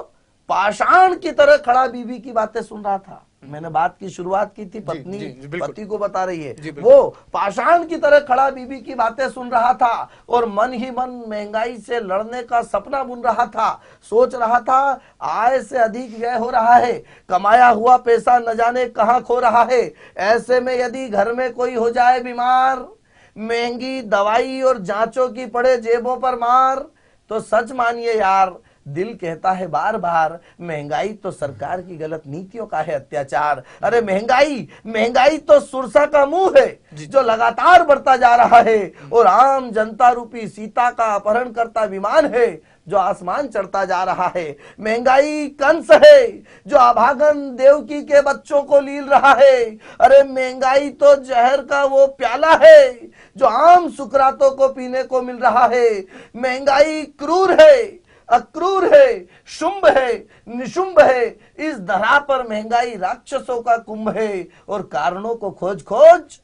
पाषाण की तरह खड़ा बीबी की बातें सुन रहा था। मैंने बात की शुरुआत की थी, पत्नी पति को बता रही है, वो पाषाण की तरह खड़ा बीबी की बातें सुन रहा था और मन ही मन महंगाई से लड़ने का सपना बुन रहा था। सोच रहा था आय से अधिक व्यय हो रहा है, कमाया हुआ पैसा न जाने कहां खो रहा है। ऐसे में यदि घर में कोई हो जाए बीमार, महंगी दवाई और जांचों की पड़े जेबों पर मार, तो सच मानिए यार, दिल कहता है बार बार, महंगाई तो सरकार की गलत नीतियों का है अत्याचार। अरे महंगाई तो सुरसा का मुंह है जो लगातार बढ़ता जा रहा है, और आम जनता रूपी सीता का अपहरण करता विमान है जो आसमान चढ़ता जा रहा है। महंगाई कंस है जो अभागन देवकी के बच्चों को लील रहा है। अरे महंगाई तो जहर का वो प्याला है जो आम सुकरातों को पीने को मिल रहा है। महंगाई क्रूर है, अक्रूर है, शुंभ है, निशुंभ है। इस धरा पर महंगाई राक्षसों का कुंभ है, और कारणों को खोज खोज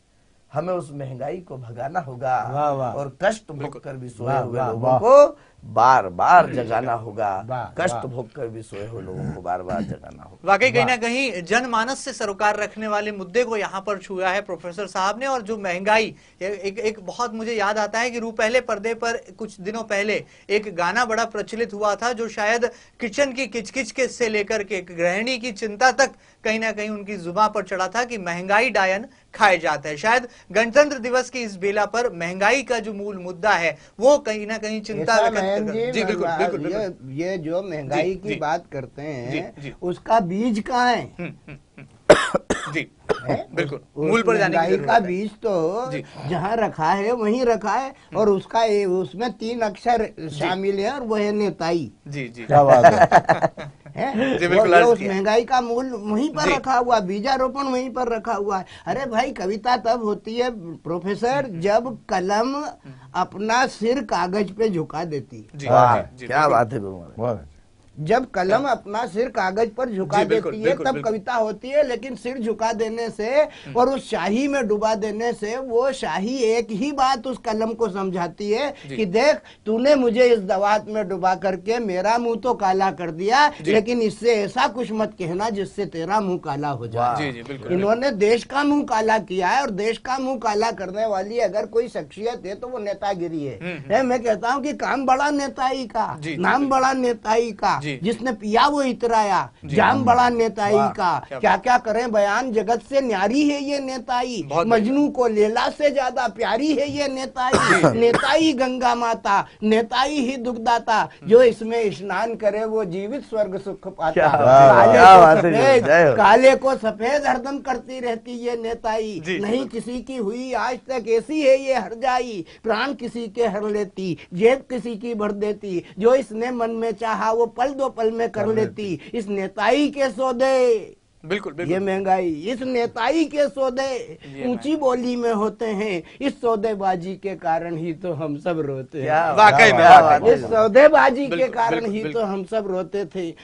हमें उस महंगाई को भगाना होगा। और कष्ट भोग कर भी सोए हुए लोगों को बार बार जगाना होगा। कष्ट भोग कर भी सोए हुए लोगों को बार बार जगाना होगा। वाकई कहीं ना कहीं जनमानस से सरोकार रखने वाले मुद्दे को यहाँ पर छुआ है प्रोफेसर साहब ने। और जो महंगाई एक बहुत मुझे याद आता है कि रू पहले पर्दे पर कुछ दिनों पहले एक गाना बड़ा प्रचलित हुआ था, जो शायद किचन की किचकिच के से लेकर के गृहिणी की चिंता तक कहीं ना कहीं उनकी जुबान पर चढ़ा था कि महंगाई डायन खाए जाते हैं। शायद गणतंत्र दिवस की इस बेला पर महंगाई का जो मूल मुद्दा है वो कहीं ना कहीं चिंता जी बिल्कुल। ये जो महंगाई की बात करते हैं उसका बीज कहाँ है? जी बिल्कुल, मूल पर जाने की का बीज तो जहाँ रखा है वहीं रखा है, और उसमें 3 अक्षर शामिल है, और वो है नेताई। जी जी, क्या बात है। जी बिल्कुल। उस महंगाई का मूल वहीं पर रखा हुआ, बीजारोपण वहीं पर रखा हुआ है। अरे भाई, कविता तब होती है प्रोफेसर जब कलम अपना सिर कागज पे झुका देती है। क्या बात है। जब कलम अपना सिर कागज पर झुका देती है तब कविता होती है। लेकिन सिर झुका देने से और उस शाही में डुबा देने से वो शाही एक ही बात उस कलम को समझाती है कि देख, तूने मुझे इस दवात में डुबा करके मेरा मुंह तो काला कर दिया, लेकिन इससे ऐसा कुछ मत कहना जिससे तेरा मुंह काला हो जाए। इन्होंने देश का मुंह काला किया है, और देश का मुंह काला करने वाली अगर कोई शख्सियत है तो वो नेतागिरी है। मैं कहता हूँ कि काम बड़ा नेताई का, नाम बड़ा नेताई का, जिसने पिया वो इतराया, जाम बड़ा नेताई का। क्या क्या करें बयान, जगत से न्यारी है ये नेताई, मजनू को लैला से ज्यादा प्यारी है ये नेताई। नेताई गंगा माता, नेताई ही दुखदाता, जो इसमें स्नान करे वो जीवित स्वर्ग सुख पाता। काले को सफेद हरदम करती रहती ये नेताई, नहीं किसी की हुई आज तक ऐसी है ये हर जाई। प्राण किसी के हर लेती, जेब किसी की भर देती, जो इसने मन में चाहा वो पल 2 पल में कर लेती। इस नेताई के सौदे, बिल्कुल ये महंगाई इस नेताई के सौदे ऊंची बोली में होते हैं। इस सौदेबाजी के कारण ही तो हम सब रोते हैं। वाकई में इस सौदेबाजी के कारण ही तो हम सब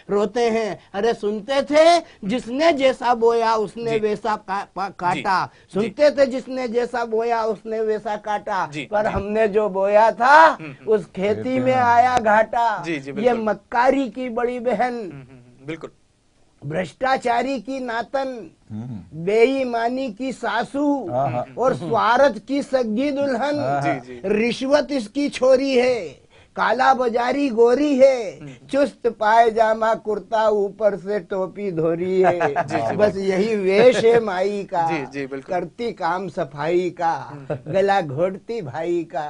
रोते हैं। अरे सुनते थे जिसने जैसा बोया उसने वैसा काटा, सुनते थे जिसने जैसा बोया उसने वैसा काटा, पर हमने जो बोया था उस खेती में आया घाटा। ये मक्कारी की बड़ी बहन, बिल्कुल, भ्रष्टाचारी की नातन, बेईमानी की सासू, और स्वार्थ की सग्गी दुल्हन, रिश्वत इसकी छोरी है, काला बाजारी गोरी है, चुस्त पायजामा कुर्ता ऊपर से टोपी धोरी है। बस यही वेश है माई का, करती काम सफाई का, गला घोटती भाई का,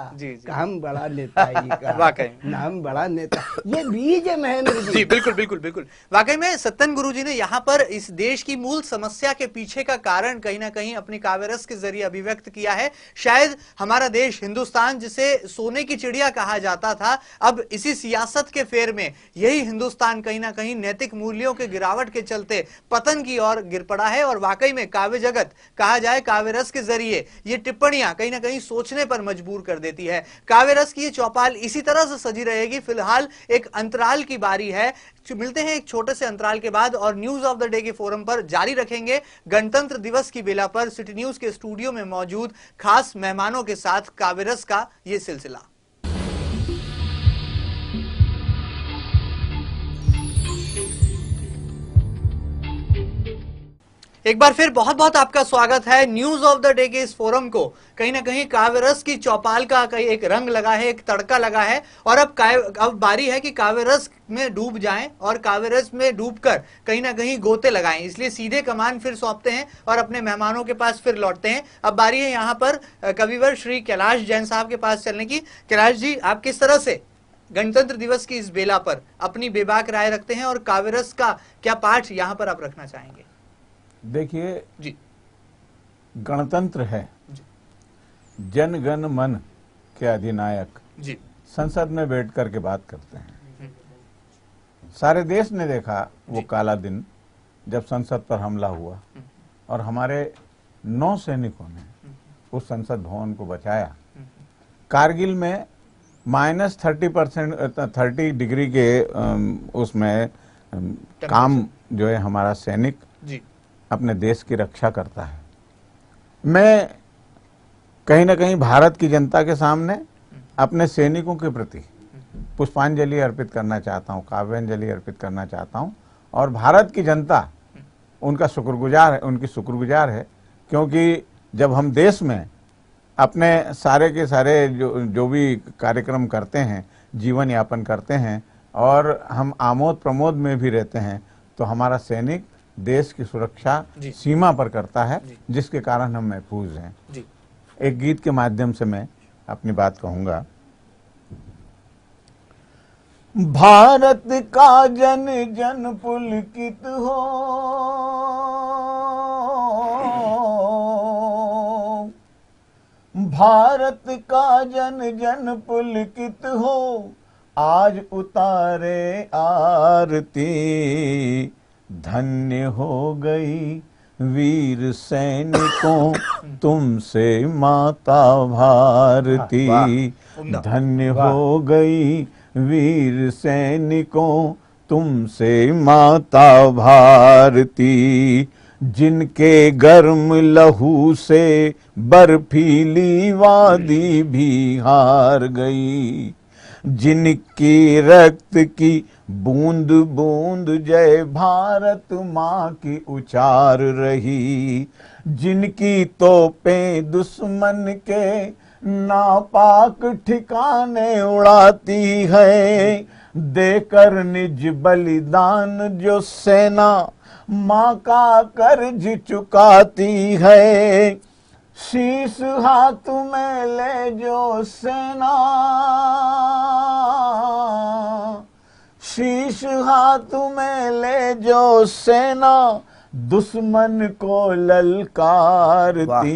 काम बड़ा नेताई का, वाकई नाम बड़ा नेता। ये बीज है महेंद्र जी। बिल्कुल बिल्कुल बिल्कुल। वाकई में सत्तन गुरु जी ने यहाँ पर इस देश की मूल समस्या के पीछे का कारण कहीं ना कहीं अपनी काव्यरस के जरिए अभिव्यक्त किया है। शायद हमारा देश हिंदुस्तान, जिसे सोने की चिड़िया कहा जाता था, था। अब इसी सियासत के फेर में यही हिंदुस्तान कहीं ना कहीं नैतिक मूल्यों के गिरावट के चलते पतन की ओर गिर पड़ा है। और वाकई में काव्य जगत कहा जाए, काव्य रस के जरिए ये टिप्पणियां कहीं ना कहीं सोचने पर मजबूर कर देती है। काव्य रस की ये चौपाल इसी तरह से सजी रहेगी। फिलहाल एक अंतराल की बारी है। मिलते हैं एक छोटे से अंतराल के बाद और न्यूज ऑफ द डे के फोरम पर जारी रखेंगे गणतंत्र दिवस की बेला पर सिटी न्यूज के स्टूडियो में मौजूद खास मेहमानों के साथ काव्य रस का यह सिलसिला। एक बार फिर बहुत बहुत आपका स्वागत है न्यूज ऑफ द डे के इस फोरम को। कहीं ना कहीं काव्य रस की चौपाल का कहीं एक रंग लगा है, एक तड़का लगा है और अब बारी है कि काव्य रस में डूब जाएं और काव्य रस में डूबकर कहीं ना कहीं गोते लगाएं। इसलिए सीधे कमान फिर सौंपते हैं और अपने मेहमानों के पास फिर लौटते हैं। अब बारी है यहाँ पर कविवर श्री कैलाश जैन साहब के पास चलने की। कैलाश जी, आप किस तरह से गणतंत्र दिवस की इस बेला पर अपनी बेबाक राय रखते हैं और काव्य रस का क्या पाठ यहाँ पर आप रखना चाहेंगे? देखिए जी, गणतंत्र है, जन गण मन के अधिनायक जी, संसद में बैठ करके बात करते हैं। सारे देश ने देखा वो काला दिन जब संसद पर हमला हुआ और हमारे 9 सैनिकों ने उस संसद भवन को बचाया। कारगिल में -30 डिग्री के उसमें काम जो है हमारा सैनिक जी अपने देश की रक्षा करता है। मैं कहीं ना कहीं भारत की जनता के सामने अपने सैनिकों के प्रति पुष्पांजलि अर्पित करना चाहता हूँ, काव्यांजलि अर्पित करना चाहता हूँ और भारत की जनता उनकी शुक्रगुजार है क्योंकि जब हम देश में अपने सारे के सारे जो भी कार्यक्रम करते हैं, जीवन यापन करते हैं और हम आमोद प्रमोद में भी रहते हैं, तो हमारा सैनिक देश की सुरक्षा सीमा पर करता है, जिसके कारण हम महफूज हैं। एक गीत के माध्यम से मैं अपनी बात कहूंगा। भारत का जन जन पुलकित हो, भारत का जन जन पुलकित हो, आज उतारे आरती, धन्य हो गई वीर सैनिकों तुमसे माता भारती, धन्य हो गई वीर सैनिकों तुमसे माता भारती, जिनके गर्म लहू से बर्फीली वादी भी हार गई, जिनकी रक्त की बूंद बूंद जय भारत माँ की उचार रही, जिनकी तोपें दुश्मन के नापाक ठिकाने उड़ाती है, देकर निज बलिदान जो सेना माँ का कर्ज चुकाती है, शीश हाथ में ले जो सेना, शीश हाथ में ले जो सेना दुश्मन को ललकारती,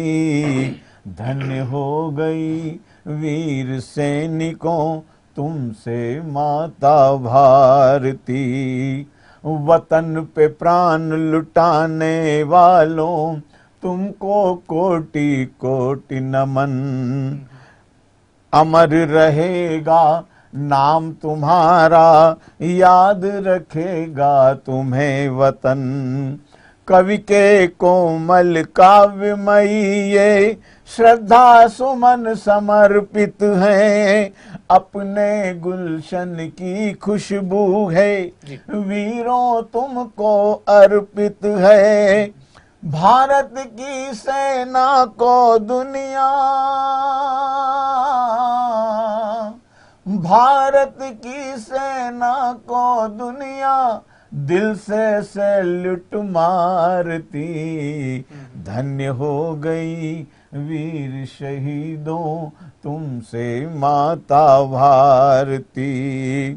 धन्य हो गई वीर सैनिकों तुमसे माता भारती, वतन पे प्राण लुटाने वालों तुमको कोटि कोटि नमन, अमर रहेगा नाम तुम्हारा, याद रखेगा तुम्हें वतन, कवि के कोमल काव्यमयी ये श्रद्धा सुमन समर्पित है, अपने गुलशन की खुशबू है, वीरों तुमको अर्पित है, भारत की सेना को दुनिया, भारत की सेना को दुनिया दिल से सैल्यूट मारती, धन्य हो गई वीर शहीदों तुमसे माता भारती,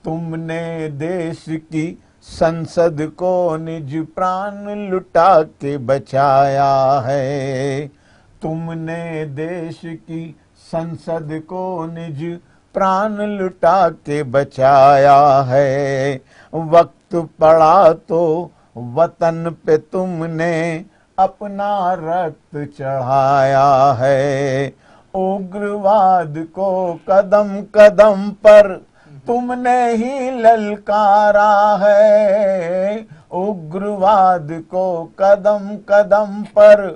तुमने देश की संसद को निज प्राण लुटा के बचाया है, तुमने देश की संसद को निज प्राण लुटा के बचाया है। वक्त पड़ा तो वतन पे तुमने अपना रक्त चढ़ाया है। उग्रवाद को कदम कदम पर तुमने ही ललकारा है। उग्रवाद को कदम कदम पर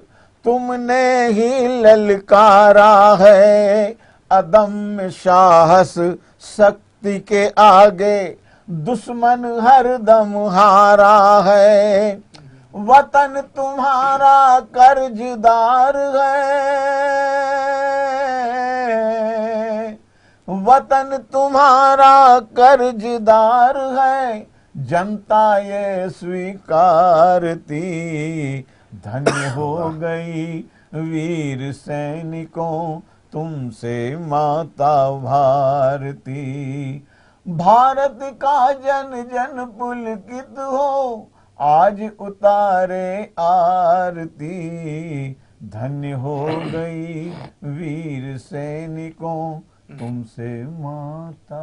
तुमने ही ललकारा है। अदम्य साहस शक्ति के आगे दुश्मन हरदम हारा है। वतन तुम्हारा कर्जदार है। वतन तुम्हारा कर्जदार है। जनता ये स्वीकारती। धन्य हो गई वीर सैनिकों तुमसे माता भारती। भारत का जन जन पुलकित हो आज उतारे आरती। धन्य हो गई वीर सैनिकों तुमसे माता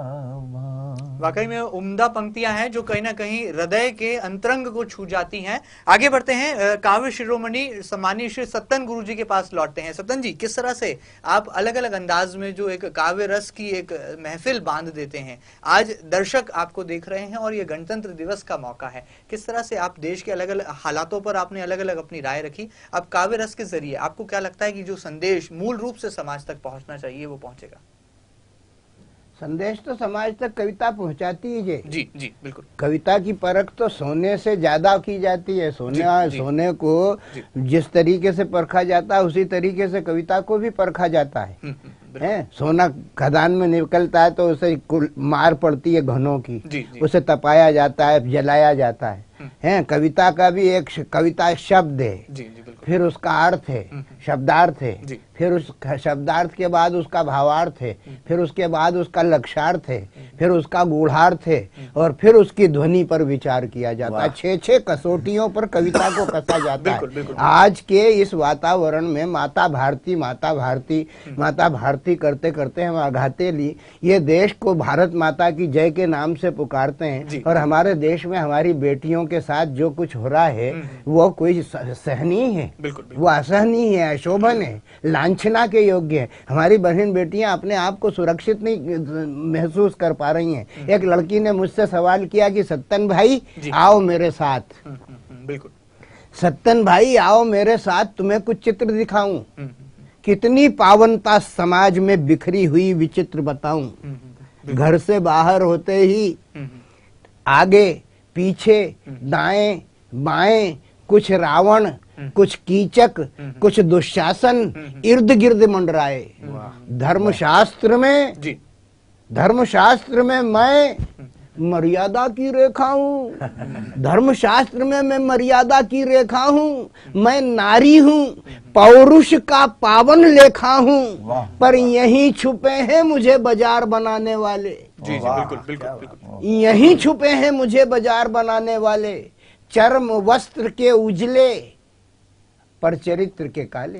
भारती। वाकई में उम्दा पंक्तियां हैं जो कहीं ना कहीं हृदय के अंतरंग को छू जाती हैं। आगे बढ़ते हैं, काव्य शिरोमणि सम्मानीय श्री सत्तन गुरु जी के पास लौटते हैं। सत्तन जी, किस तरह से आप अलग अलग अंदाज में जो एक काव्य रस की एक महफिल बांध देते हैं, आज दर्शक आपको देख रहे हैं और ये गणतंत्र दिवस का मौका है, किस तरह से आप देश के अलग अलग हालातों पर आपने अलग अलग अपनी राय रखी। अब काव्य रस के जरिए आपको क्या लगता है कि जो संदेश मूल रूप से समाज तक पहुंचना चाहिए वो पहुंचेगा? संदेश तो समाज तक कविता पहुंचाती ही है। जी जी बिल्कुल। कविता की परख तो सोने से ज्यादा की जाती है। सोने को जिस तरीके से परखा जाता है उसी तरीके से कविता को भी परखा जाता है। सोना खदान में निकलता है तो उसे मार पड़ती है घनों की, उसे तपाया जाता है, जलाया जाता है। कविता का भी एक कविता शब्द है, फिर उसका अर्थ है, शब्दार्थ है, फिर उस शब्दार्थ के बाद उसका भावार्थ है, फिर उसके बाद उसका लक्ष्यार्थ है, फिर उसका गूढ़ार्थ है, और फिर उसकी ध्वनि पर विचार किया जाता है। 6 कसौटियों पर कविता को कसा जाता है। आज के इस वातावरण में माता भारती माता भारती माता भारती करते करते हम आघाते ली ये देश को भारत माता की जय के नाम से पुकारते हैं, और हमारे देश में हमारी बेटियों के साथ जो कुछ हो रहा है वो कोई सहनीय है, वो असहनीय है, अशोभन है, लांछना के योग्य है। हमारी बहन बेटियां अपने आप को सुरक्षित नहीं महसूस कर पा रही हैं। एक लड़की ने मुझसे सवाल किया कि सत्तन भाई आओ मेरे साथ, बिल्कुल सत्तन भाई आओ मेरे साथ, तुम्हें कुछ चित्र दिखाऊं, कितनी पावनता समाज में बिखरी हुई विचित्र बताऊं। घर से बाहर होते ही आगे पीछे दाएं बाएं कुछ रावण, कुछ कीचक, कुछ दुशासन इर्द गिर्द मंडराए। धर्मशास्त्र में मैं मर्यादा की रेखा हूँ, धर्मशास्त्र में मैं मर्यादा की रेखा हूँ, मैं नारी हूँ, पौरुष का पावन लेखा हूँ, पर यहीं छुपे हैं मुझे बाजार बनाने वाले। जी जी बिल्कुल बिल्कुल। यहीं छुपे हैं मुझे बाजार बनाने वाले, चर्म वस्त्र के उजले पर चरित्र के काले।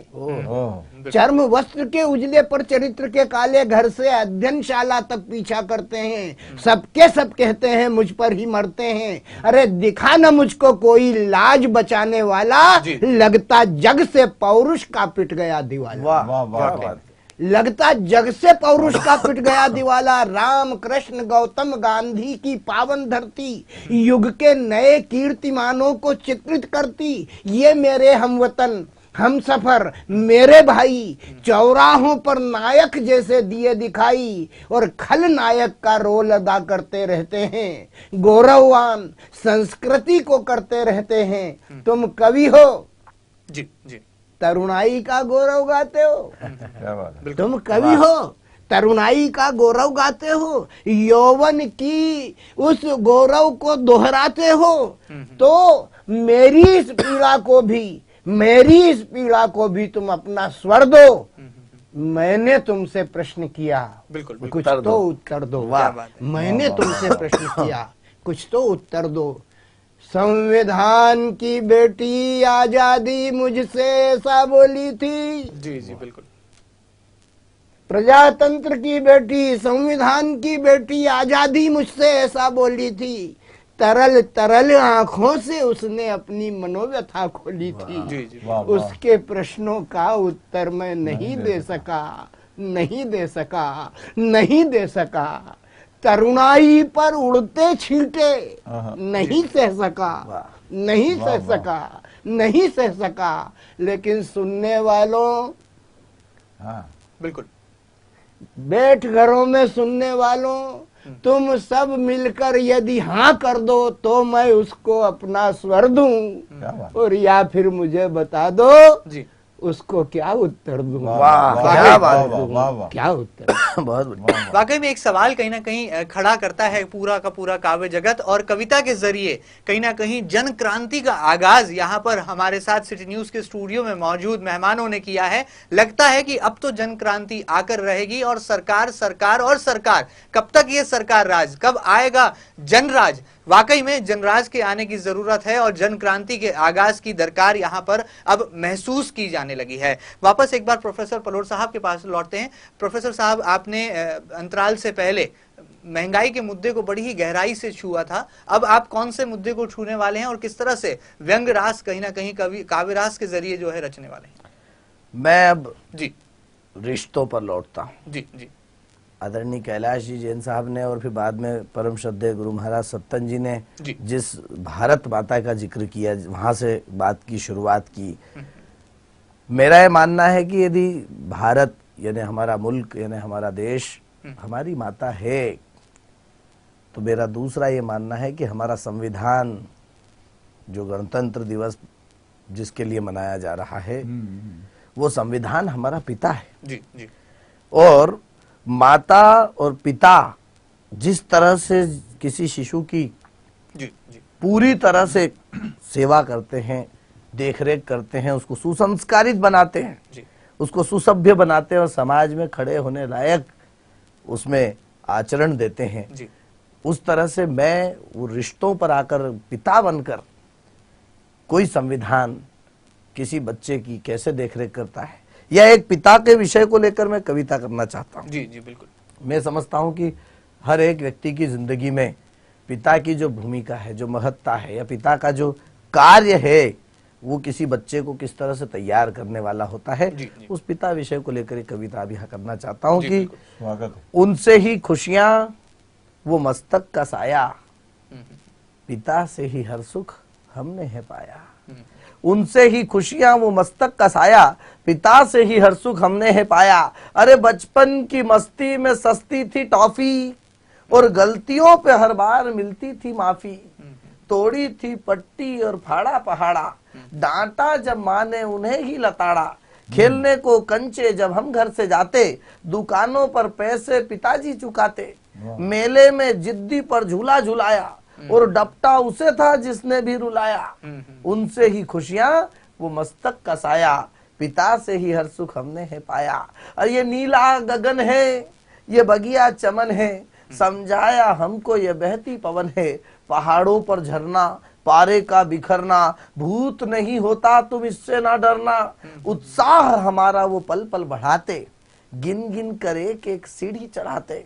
चर्म वस्त्र के उजले पर चरित्र के काले, घर से अध्ययनशाला तक पीछा करते हैं, सबके सब कहते हैं मुझ पर ही मरते हैं। अरे दिखा न मुझको कोई लाज बचाने वाला, लगता जग से पौरुष का पिट गया दीवाला। लगता जग से पौरुष का पिट गया दिवाला। राम कृष्ण गौतम गांधी की पावन धरती युग के नए कीर्तिमानों को चित्रित करती। ये मेरे हमवतन हम सफर मेरे भाई चौराहों पर नायक जैसे दिए दिखाई और खल नायक का रोल अदा करते रहते हैं। गौरववान संस्कृति को करते रहते हैं। तुम कवि हो जी जी, तरुणाई का गौरव गाते हो। तुम कवि हो, तरुणाई का गौरव गाते हो, यौवन की उस गौरव को दोहराते हो। तो मेरी इस पीड़ा को भी तुम अपना स्वर दो। मैंने तुमसे प्रश्न किया, बिल्कुल कुछ तो उत्तर दो। मैंने तुमसे प्रश्न किया, कुछ तो उत्तर दो। संविधान की बेटी आजादी मुझसे ऐसा बोली थी। जी जी बिल्कुल। प्रजातंत्र की बेटी, संविधान की बेटी, आजादी मुझसे ऐसा बोली थी। तरल तरल आंखों से उसने अपनी मनोव्यथा खोली थी। उसके प्रश्नों का उत्तर मैं नहीं दे सका, नहीं दे सका, नहीं दे सका। तरुणाई पर उड़ते छींटे नहीं सह सका, नहीं सह सका, नहीं सह सका। लेकिन सुनने वालों, बिल्कुल, बैठ घरों में सुनने वालों, तुम सब मिलकर यदि हाँ कर दो तो मैं उसको अपना स्वर दूं, और या फिर मुझे बता दो जी उसको क्या उत्तर दूं। क्या उत्तर। बहुत वाकई में एक सवाल कहीं ना कहीं खड़ा करता है पूरा का पूरा काव्य जगत, और कविता के जरिए कहीं ना कहीं जन क्रांति का आगाज यहाँ पर हमारे साथ सिटी न्यूज के स्टूडियो में मौजूद मेहमानों ने किया है। लगता है कि अब तो जन क्रांति आकर रहेगी, और सरकार सरकार और सरकार, कब तक ये सरकार राज, कब आएगा जनराज। वाकई में जनराज के आने की जरूरत है, और जन क्रांति के आगाज की दरकार यहाँ पर अब महसूस की जाने लगी है। वापस एक बार प्रोफेसर पलोट साहब के पास लौटते हैं। प्रोफेसर साहब, आपने अंतराल से पहले महंगाई के मुद्दे को बड़ी ही गहराई से छुआ था। अब आप कौन से मुद्दे को छूने वाले हैं, और किस तरह से व्यंग रास कहीं ना कहीं काव्य रास के जरिए जो है रचने वाले हैं? मैं अब जी रिश्तों पर लौटता हूँ। जी जी। आदरणीय कैलाश जी जैन साहब ने और फिर बाद में परम श्रद्धेय गुरु महाराज सत्तन जी ने जिस भारत माता का जिक्र किया, वहां से बात की शुरुआत की। मेरा ये मानना है कि यदि भारत यानी हमारा मुल्क यानी हमारा देश हमारी माता है, तो मेरा दूसरा ये मानना है कि हमारा संविधान जो गणतंत्र दिवस जिसके लिए मनाया जा रहा है, वो संविधान हमारा पिता है। जी जी। और माता और पिता जिस तरह से किसी शिशु की जी जी पूरी तरह से सेवा करते हैं, देखरेख करते हैं, उसको सुसंस्कारित बनाते हैं जी, उसको सुसभ्य बनाते हैं और समाज में खड़े होने लायक उसमें आचरण देते हैं जी, उस तरह से मैं वो रिश्तों पर आकर पिता बनकर कोई संविधान किसी बच्चे की कैसे देखरेख करता है, या एक पिता के विषय को लेकर मैं कविता करना चाहता हूँ। जी जी बिल्कुल। मैं समझता हूँ कि हर एक व्यक्ति की जिंदगी में पिता की जो भूमिका है, जो महत्ता है, या पिता का जो कार्य है, वो किसी बच्चे को किस तरह से तैयार करने वाला होता है। जी, जी। उस पिता विषय को लेकर एक कविता भी यहाँ करना चाहता हूँ कि स्वागत है। उनसे ही खुशियां वो मस्तक का साया, पिता से ही हर सुख हमने है पाया। उनसे ही खुशियां वो मस्तक का साया, पिता से ही हर सुख हमने है पाया। अरे बचपन की मस्ती में सस्ती थी टॉफी, और गलतियों पे हर बार मिलती थी माफी। तोड़ी थी पट्टी और फाड़ा पहाड़ा, डांटा जब माँ ने उन्हें ही लताड़ा। खेलने को कंचे जब हम घर से जाते, दुकानों पर पैसे पिताजी चुकाते। मेले में जिद्दी पर झूला झुलाया, और डपटा उसे था जिसने भी रुलाया। उनसे ही खुशियां वो मस्तक का साया, पिता से ही हर सुख हमने है पाया। और ये नीला गगन है, ये बगिया चमन है, समझाया हमको ये बहती पवन है। पहाड़ों पर झरना, पारे का बिखरना, भूत नहीं होता तुम इससे ना डरना। उत्साह हमारा वो पल पल बढ़ाते, गिन गिन कर एक एक सीढ़ी चढ़ाते।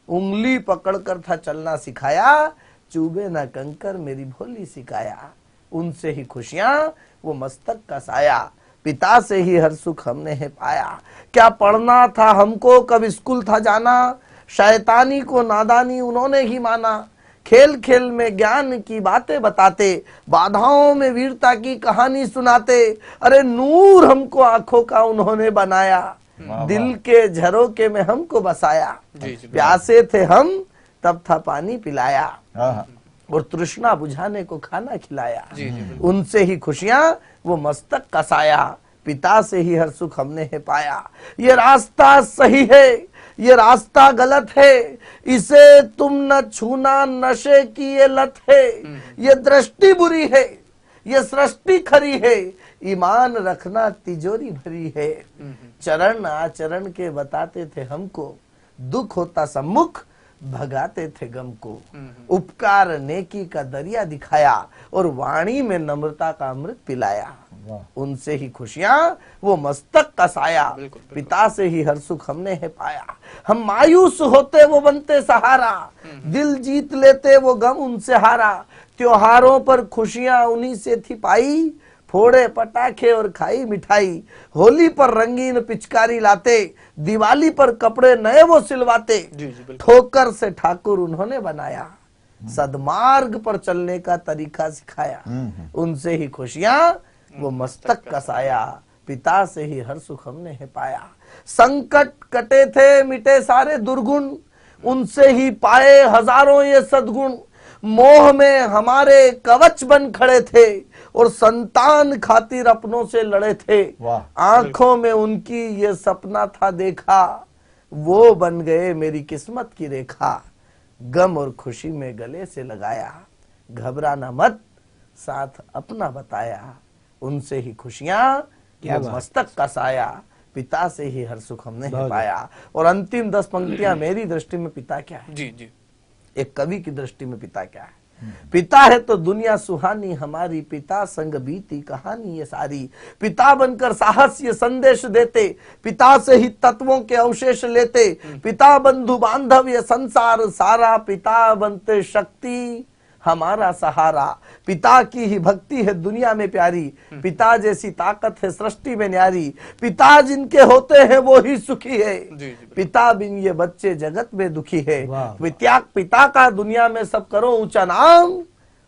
उंगली पकड़कर था चलना सिखाया, चूबे ना कंकर मेरी भोली सिकाया। उनसे ही खुशियां वो मस्तक का साया, पिता से ही हर सुख हमने है पाया। क्या पढ़ना था हमको, कब स्कूल था जाना, शैतानी को नादानी उन्होंने ही माना। खेल खेल में ज्ञान की बातें बताते, बाधाओं में वीरता की कहानी सुनाते। अरे नूर हमको आंखों का उन्होंने बनाया, दिल के झरोके में हमको बसाया। प्यासे थे हम तब था पानी पिलाया, और तृष्णा बुझाने को खाना खिलाया। उनसे ही खुशियां वो मस्तक का साया, पिता से ही हर सुख हमने है पाया। ये रास्ता सही है, ये रास्ता गलत है, इसे तुम न छूना, नशे की ये लत है। ये दृष्टि बुरी है, ये सृष्टि खरी है, ईमान रखना तिजोरी भरी है। चरण आचरण के बताते थे हमको, दुख होता सम्मुख भगाते थे गम को। उपकार नेकी का दरिया दिखाया, और वाणी में नम्रता का अमृत पिलाया। उनसे ही खुशियां वो मस्तक का साया, पिता से ही हर सुख हमने है पाया। हम मायूस होते वो बनते सहारा, दिल जीत लेते वो गम उनसे हारा। त्योहारों पर खुशियां उन्हीं से थी पाई, फोड़े पटाखे और खाई मिठाई। होली पर रंगीन पिचकारी लाते, दिवाली पर कपड़े नए वो सिलवाते। ठोकर से ठाकुर उन्होंने बनाया, सदमार्ग पर चलने का तरीका सिखाया। उनसे ही खुशियां वो मस्तक का साया, पिता से ही हर सुख हमने है पाया। संकट कटे थे मिटे सारे दुर्गुण, उनसे ही पाए हजारों ये सद्गुण। मोह में हमारे कवच बन खड़े थे, और संतान खातिर अपनों से लड़े थे। आंखों में उनकी ये सपना था देखा, वो बन गए मेरी किस्मत की रेखा। गम और खुशी में गले से लगाया, घबराना मत साथ अपना बताया। उनसे ही खुशियां वो मस्तक का साया, पिता से ही हर सुख हमने पाया। और अंतिम 10 पंक्तियां मेरी दृष्टि में पिता क्या है, जी जी, एक कवि की दृष्टि में पिता क्या है। पिता है तो दुनिया सुहानी हमारी, पिता संग बीती कहानी ये सारी। पिता बनकर साहस ये संदेश देते, पिता से ही तत्वों के अवशेष लेते। पिता बंधु बांधव ये संसार सारा, पिता बनते शक्ति हमारा सहारा। पिता की ही भक्ति है दुनिया में प्यारी, पिता जैसी ताकत है सृष्टि में न्यारी। पिता जिनके होते हैं वो ही सुखी है, पिता बिन ये बच्चे जगत में दुखी है। पिता का दुनिया में सब करो ऊंचा नाम,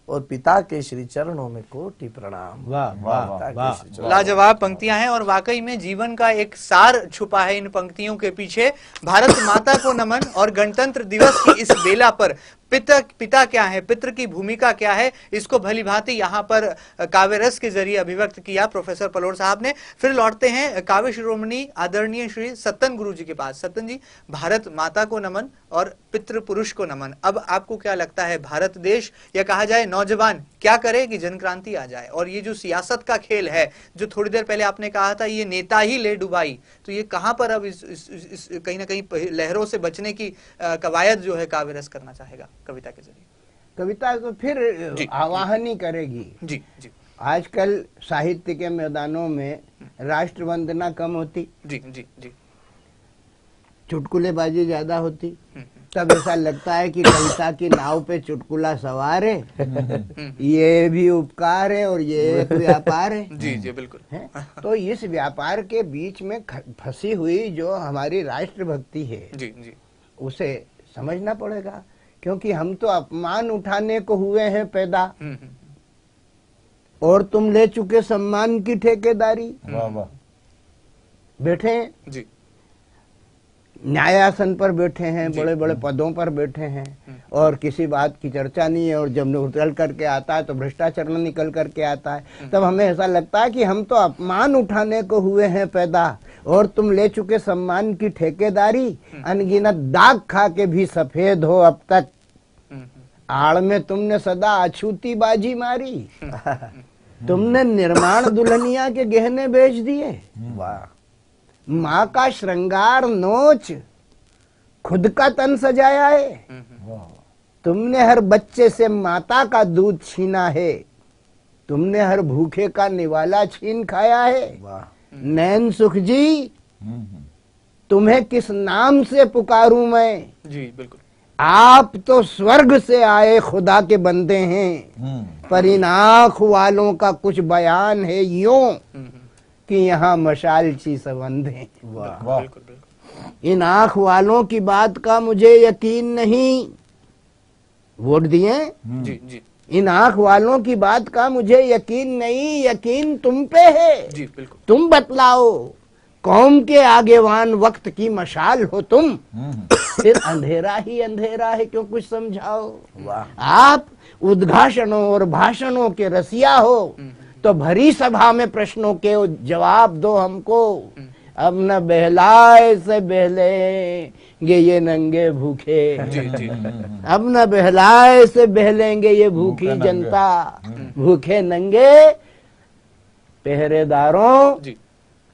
और पिता के श्री चरणों में कोटि प्रणाम। लाजवाब पंक्तियां हैं और वाकई में जीवन का एक सार छुपा है इन पंक्तियों के पीछे। भारत माता को नमन और गणतंत्र दिवस की इस बेला पर पिता क्या है, पितृ की भूमिका क्या है, इसको भली भांति यहाँ पर काव्य रस के जरिए अभिव्यक्त किया प्रोफेसर पलोर साहब ने। फिर लौटते हैं काव्य शिरोमणि आदरणीय श्री सत्तन गुरु जी के पास। सत्तन जी, भारत माता को नमन और पितृ पुरुष को नमन, अब आपको क्या लगता है भारत देश या कहा जाए नौजवान क्या करे कि जन क्रांति आ जाए? और ये जो सियासत का खेल है, जो थोड़ी देर पहले आपने कहा था ये नेता ही ले डुबाई, तो ये कहाँ पर अब इस कहीं ना कहीं लहरों से बचने की कवायद जो है काव्य रस करना चाहेगा कविता के जरिए? कविता तो फिर आवाहन ही करेगी। जी जी, आजकल साहित्य के मैदानों में राष्ट्र वंदना कम होती, जी जी जी, चुटकुलेबाजी ज्यादा होती। तब ऐसा लगता है कि कविता की नाव पे चुटकुला सवार है, ये भी उपकार है और ये एक व्यापार है। जी जी बिल्कुल है? तो इस व्यापार के बीच में फंसी हुई जो हमारी राष्ट्रभक्ति है, जी जी, उसे समझना पड़ेगा, क्योंकि हम तो अपमान उठाने को हुए हैं पैदा, और तुम ले चुके सम्मान की ठेकेदारी। बैठे जी, न्यायासन पर बैठे हैं, बड़े बड़े पदों पर बैठे हैं, और किसी बात की चर्चा नहीं है। और जब निकल करके आता है तो भ्रष्टाचार निकल करके आता है, तब हमें ऐसा लगता है कि हम तो अपमान उठाने को हुए हैं पैदा, और तुम ले चुके सम्मान की ठेकेदारी। अनगिनत दाग खा के भी सफेद हो अब तक, आड़ में तुमने सदा अछूती बाजी मारी। तुमने निर्माण दुल्हनिया के गहने बेच दिए, माँ का श्रृंगार नोच खुद का तन सजाया है। तुमने हर बच्चे से माता का दूध छीना है, तुमने हर भूखे का निवाला छीन खाया है। नैन सुख जी, तुम्हें किस नाम से पुकारूं मैं? जी बिल्कुल, आप तो स्वर्ग से आए खुदा के बंदे हैं, पर इन आँख वालों का कुछ बयान है यूं कि यहाँ मशाल ची संबंध है। इन आँख वालों की बात का मुझे यकीन नहीं, वोट दिए जी जी, इन आँख वालों की बात का मुझे यकीन नहीं, यकीन तुम पे है जी बिल्कुल। तुम बतलाओ, कौम के आगेवान वक्त की मशाल हो तुम, फिर अंधेरा ही अंधेरा है क्यों कुछ समझाओ। आप उद्घाषणों और भाषणों के रसिया हो, तो भरी सभा में प्रश्नों के जवाब दो हमको। अब न बहलाए से बहलेंगे ये नंगे भूखे, अब न बहलाए से बहलेंगे ये भूखी जनता। भूखे नंगे पहरेदारों,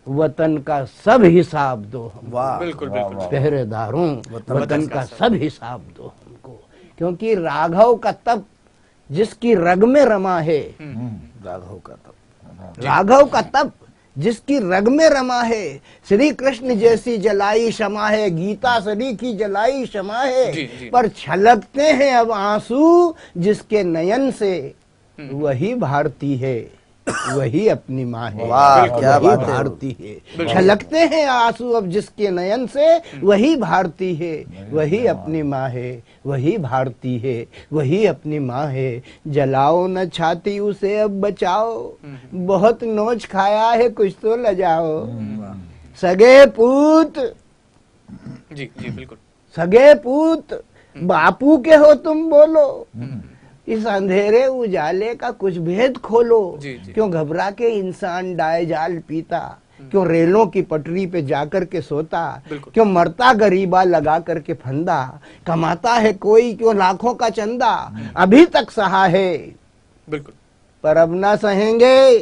वतन का सब हिसाब दो हमको। बिल्कुल बिल्कुल, पहरेदारों वतन का सब हिसाब दो हमको, क्योंकि राघव का तप जिसकी रग में रमा है, राघव का तप राघव का तप जिसकी रग में रमा है, श्री कृष्ण जैसी जलाई क्षमा है, गीता सरी की जलाई क्षमा है, पर छलकते हैं अब आंसू जिसके नयन से, वही भारती है, वही अपनी माँ है, वही भारती है। छलकते हैं आंसू अब जिसके नयन से, वही भारती है, वही अपनी माँ है, वही भारती है, वही अपनी माँ है। जलाओ न छाती उसे अब बचाओ, बहुत नोच खाया है कुछ तो लजाओ। सगे पूत, जी जी बिल्कुल, सगे पूत बापू के हो तुम बोलो, इस अंधेरे उजाले का कुछ भेद खोलो। क्यों घबरा के इंसान डाय जाल पीता, क्यों रेलों की पटरी पे जाकर के सोता, क्यों मरता गरीबा लगा करके फंदा, कमाता है कोई क्यों लाखों का चंदा, अभी तक सहा है बिल्कुल, पर अब ना सहेंगे,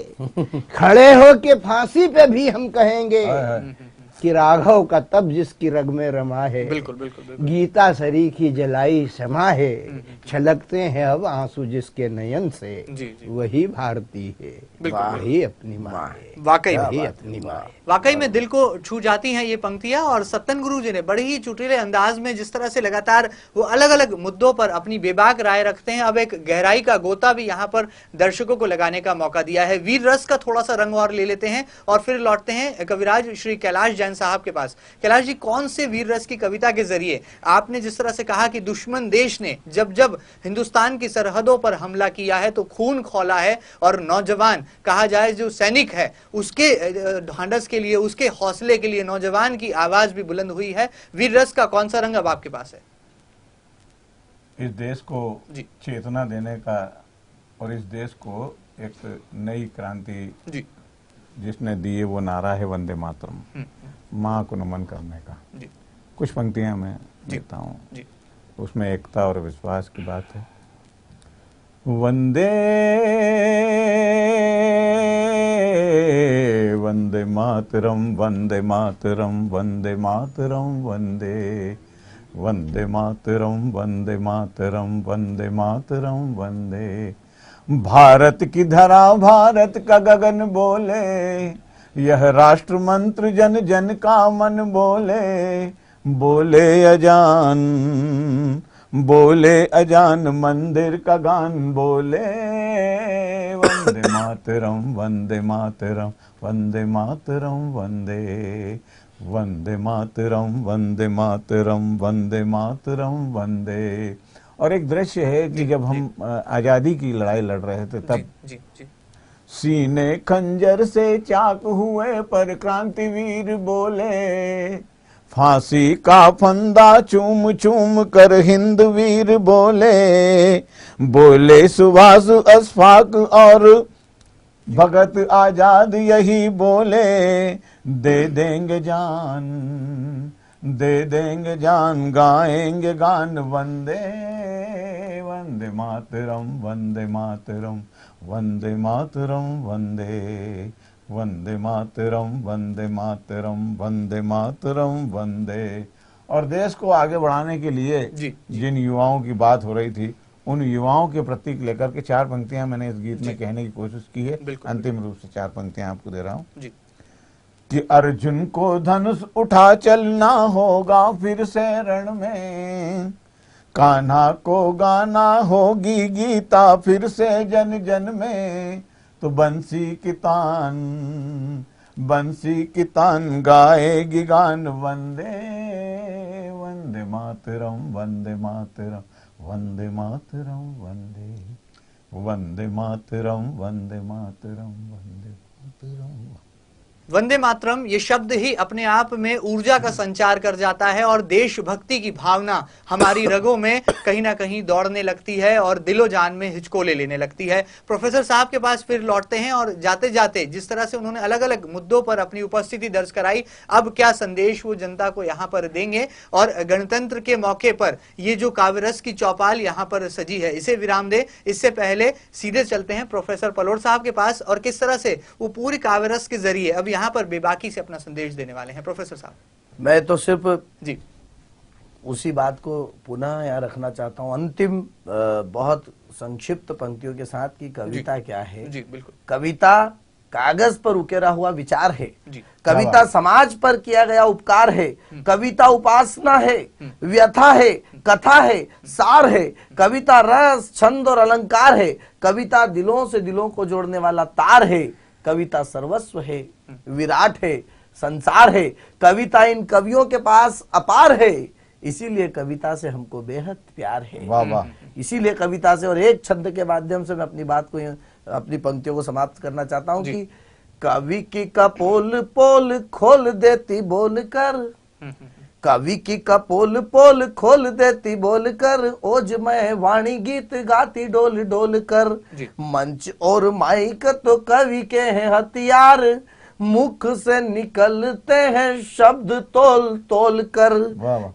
खड़े हो के फांसी पे भी हम कहेंगे कि राघव का तप जिसकी रग में रमा है, बिल्कुल बिल्कुल, बिल्कुल। गीता सरी की जलाई क्षमा है, छलकते हैं अब आंसू जिसके नयन से, वही भारती है, वही अपनी माँ है, वाकई वही अपनी माँ है। वाकई में दिल को छू जाती हैं ये पंक्तियां। और सत्तन गुरु जी ने बड़े ही चुटीले अंदाज में जिस तरह से लगातार वो अलग अलग मुद्दों पर अपनी बेबाक राय रखते हैं, अब एक गहराई का गोता भी यहाँ पर दर्शकों को लगाने का मौका दिया है। वीर रस का थोड़ा सा रंग और ले लेते हैं और फिर लौटते हैं कविराज श्री कैलाश जैन साहब के पास। कैलाश जी, कौन से वीर रस की कविता के जरिए आपने जिस तरह से कहा कि दुश्मन देश ने जब जब हिंदुस्तान की सरहदों पर हमला किया है तो खून खौला है, और नौजवान कहा जाए जो सैनिक है उसके ढांढस के लिए, उसके हौसले के लिए नौजवान की आवाज भी बुलंद हुई है, वीर रस का कौन सा रंग अब आपके पास है? इस देश को चेतना देने का और इस देश को एक नई क्रांति जिसने दी है वो नारा है वंदे मातरम, माँ को नमन करने का। कुछ पंक्तियां मैं देता हूँ, उसमें एकता और विश्वास की बात है। वंदे वंदे मातरम, वंदे मातरम, वंदे मातरम, वंदे वंदे मातरम, वंदे मातरम, वंदे मातरम, वंदे। भारत की धरा भारत का गगन बोले, यह राष्ट्र मंत्र जन जन का मन बोले। बोले अजान, बोले अजान मंदिर का गान बोले। वंदे मातरम, वंदे मातरम, वंदे मातरम, वंदे वंदे मातरम, वंदे मातरम, वंदे मातरम, वंदे। और एक दृश्य है कि जब हम आजादी की लड़ाई लड़ रहे थे तब सीने खंजर से चाक हुए पर क्रांतिवीर बोले। फांसी का फंदा चूम चूम कर हिंद वीर बोले। बोले सुभाष अशफाक और भगत आजाद यही बोले। दे देंगे जान, दे देंगे जान, गाएंगे गान वंदे वंदे मातरम, वंदे मातरम, वंदे मातरम, वंदे वंदे मातरम, वंदे मातरम, वंदे मातरम, वंदे। और देश को आगे बढ़ाने के लिए जिन युवाओं की बात हो रही थी उन युवाओं के प्रतीक लेकर के चार पंक्तियां मैंने इस गीत में कहने की कोशिश की है। अंतिम रूप से चार पंक्तियां आपको दे रहा हूं कि अर्जुन को धनुष उठा चलना होगा फिर से रण में। कान्हा को गाना होगी गीता फिर से जन जन में। तो बंसी की तान, बंसी की तान गाएगी गान वंदे वंदे मातरम, वंदे मातरम, वंदे मातरम, वंदे वंदे मातरम, वंदे मातरम, वंदे मातरम। वंदे मातरम ये शब्द ही अपने आप में ऊर्जा का संचार कर जाता है और देशभक्ति की भावना हमारी रगों में कहीं ना कहीं दौड़ने लगती है और दिलो जान में हिचकोले लेने लगती है। प्रोफेसर साहब के पास फिर लौटते हैं और जाते जाते जिस तरह से उन्होंने अलग अलग मुद्दों पर अपनी उपस्थिति दर्ज कराई, अब क्या संदेश वो जनता को यहाँ पर देंगे और गणतंत्र के मौके पर ये जो काव्यरस की चौपाल यहाँ पर सजी है इसे विराम दे। इससे पहले सीधे चलते हैं प्रोफेसर पलोड़ साहब के पास और किस तरह से वो पूरी काव्यरस के जरिए अब यहाँ पर बेबाकी से अपना संदेश देने वाले हैं। प्रोफेसर साहब, मैं तो सिर्फ जी उसी बात को पुनः यहाँ रखना चाहता हूँ अंतिम बहुत संक्षिप्त पंक्तियों के साथ कि कविता क्या है। जी बिल्कुल। कविता कागज पर उकेरा हुआ विचार है। कविता समाज पर किया गया उपकार है। कविता उपासना है, व्यथा है, कथा है, सार है। कविता रस, छंद और अलंकार है। कविता दिलों से दिलों को जोड़ने वाला तार है। कविता सर्वस्व है, विराट है, संसार है। कविता इन कवियों के पास अपार है, इसीलिए कविता से हमको बेहद प्यार है। वाह वाह। इसीलिए कविता से, और एक छंद के माध्यम से मैं अपनी बात को, अपनी पंक्तियों को समाप्त करना चाहता हूँ कि कवि की कपोल पोल खोल देती बोल कर, कवि की कपोल पोल खोल देती बोल कर, ओज में वाणी गीत गाती डोल डोल कर। मंच और माइक तो कवि के हैं हथियार, मुख से निकलते हैं शब्द तोल तोल कर।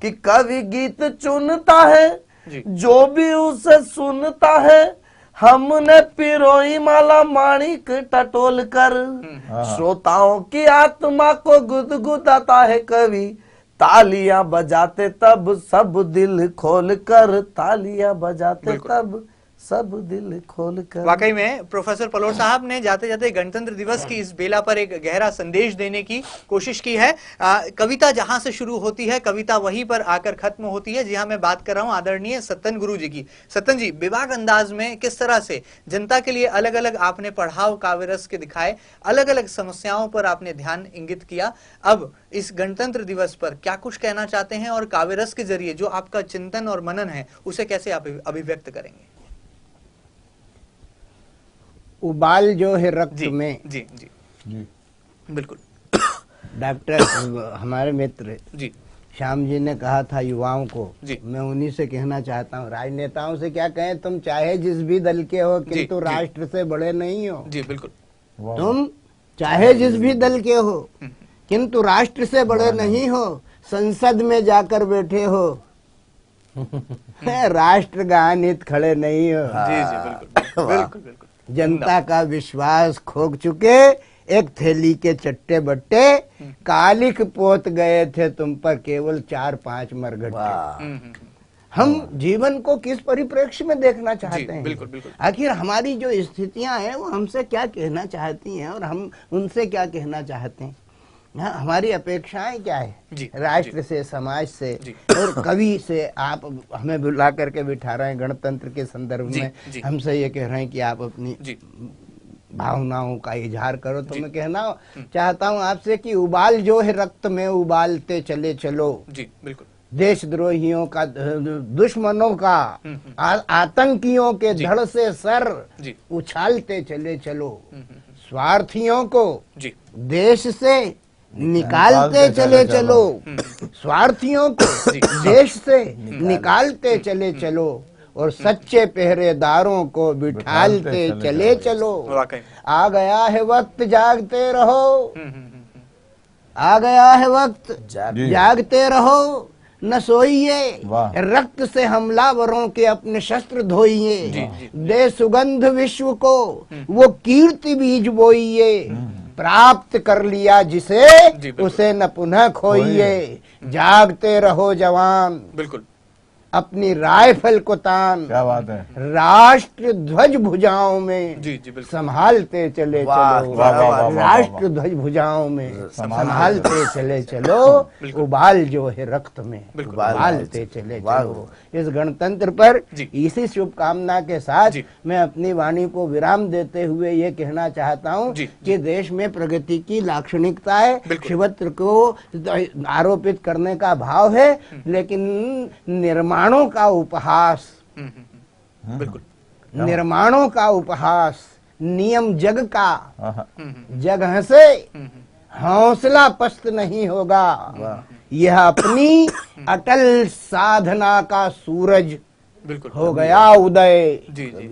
कि कवि गीत चुनता है, जो भी उसे सुनता है, हमने पिरोई माला माणिक टटोल कर। श्रोताओं की आत्मा को गुदगुदाता है कवि, तालियां बजाते तब सब दिल खोल कर, तालियां बजाते तब सब दिल खोल कर। वाकई में प्रोफेसर पलोट साहब ने जाते जाते गणतंत्र दिवस की इस बेला पर एक गहरा संदेश देने की कोशिश की है। कविता जहां से शुरू होती है, कविता वहीं पर आकर खत्म होती है। जी हाँ, मैं बात कर रहा हूं आदरणीय सत्तन गुरु जी की। सत्तन जी, बेबाक अंदाज में किस तरह से जनता के लिए अलग अलग आपने पढ़ाव काव्य रस के दिखाए, अलग अलग समस्याओं पर आपने ध्यान इंगित किया। अब इस गणतंत्र दिवस पर क्या कुछ कहना चाहते हैं, और काव्य रस के जरिए जो आपका चिंतन और मनन है उसे कैसे आप अभिव्यक्त करेंगे? उबाल जो है रक्त में। जी जी जी बिल्कुल। डॉक्टर हमारे मित्र जी श्याम जी ने कहा था युवाओं को, मैं उन्हीं से कहना चाहता हूँ, राजनेताओं से क्या कहें, तुम चाहे जिस भी दल के हो किंतु राष्ट्र से बड़े नहीं हो। जी बिल्कुल। तुम चाहे जिस भी दल के हो किंतु राष्ट्र से बड़े नहीं हो। संसद में जाकर बैठे हो, राष्ट्र गानित खड़े नहीं हो। जी जी बिल्कुल बिल्कुल बिल्कुल। जनता का विश्वास खो चुके, एक थैली के चट्टे बट्टे कालिक पोत गए थे तुम पर, केवल 4-5 मरघटे। हम जीवन को किस परिप्रेक्ष्य में देखना चाहते हैं? बिल्कुल बिल्कुल। आखिर हमारी जो स्थितियां हैं वो हमसे क्या कहना चाहती हैं और हम उनसे क्या कहना चाहते हैं? हमारी अपेक्षाएं क्या है राष्ट्र से, समाज से और कवि से? आप हमें बुला करके बिठा रहे हैं गणतंत्र के संदर्भ में, हमसे ये कह रहे हैं कि आप अपनी भावनाओं का इजहार करो। तो मैं कहना चाहता हूं आपसे कि उबाल जो है रक्त में उबालते चले चलो। जी बिल्कुल। देशद्रोहियों का, दुश्मनों का, आतंकियों के धड़ से सर उछालते चले चलो। स्वार्थियों को देश से निकालते चले चलो। स्वार्थियों को देश से निकालते चले चलो और सच्चे पहरेदारों को बिठालते चले चलो। आ गया है वक्त जागते रहो, आ गया है वक्त जागते रहो, न सोइए, रक्त से हमलावरों के अपने शस्त्र धोइए। दे सुगंध विश्व को वो कीर्ति बीज बोइए। प्राप्त कर लिया जिसे उसे न पुनः खोइए। जागते रहो जवान, बिल्कुल, अपनी राइफल को तान। क्या बात है। राष्ट्र ध्वज भुजाओं में संभालते चले चलो। राष्ट्र ध्वज भुजाओं में संभालते चले चलो। उबाल जो है रक्त में उबालते चले चलो। इस गणतंत्र पर इसी शुभकामना के साथ मैं अपनी वाणी को विराम देते हुए ये कहना चाहता हूँ कि देश में प्रगति की लाक्षणिकता है। शिवत्र को आरोपित करने का भाव है, लेकिन निर्माणों का उपहास, बिल्कुल निर्माणों का उपहास, नियम जग का, जग हंसे हौसला पस्त नहीं होगा। यह अपनी अटल साधना का सूरज बिल्कुल हो गया उदय,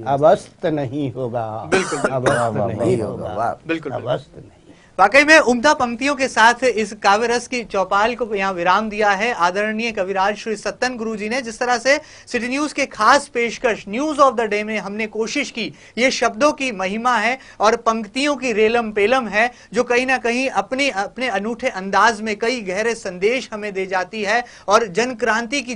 अब अस्त नहीं होगा। अब अस्त नहीं होगा, बिल्कुल अब अस्त नहीं। वाकई में उम्दा पंक्तियों के साथ इस काव्य रस की चौपाल को यहाँ विराम दिया है आदरणीय कविराज श्री सत्तन गुरु जी ने। जिस तरह से सिटी न्यूज के खास पेशकश न्यूज ऑफ द डे में हमने कोशिश की, ये शब्दों की महिमा है और पंक्तियों की रेलम पेलम है जो कहीं ना कहीं अपने अनूठे अंदाज में कई गहरे संदेश हमें दे जाती है और जन क्रांति की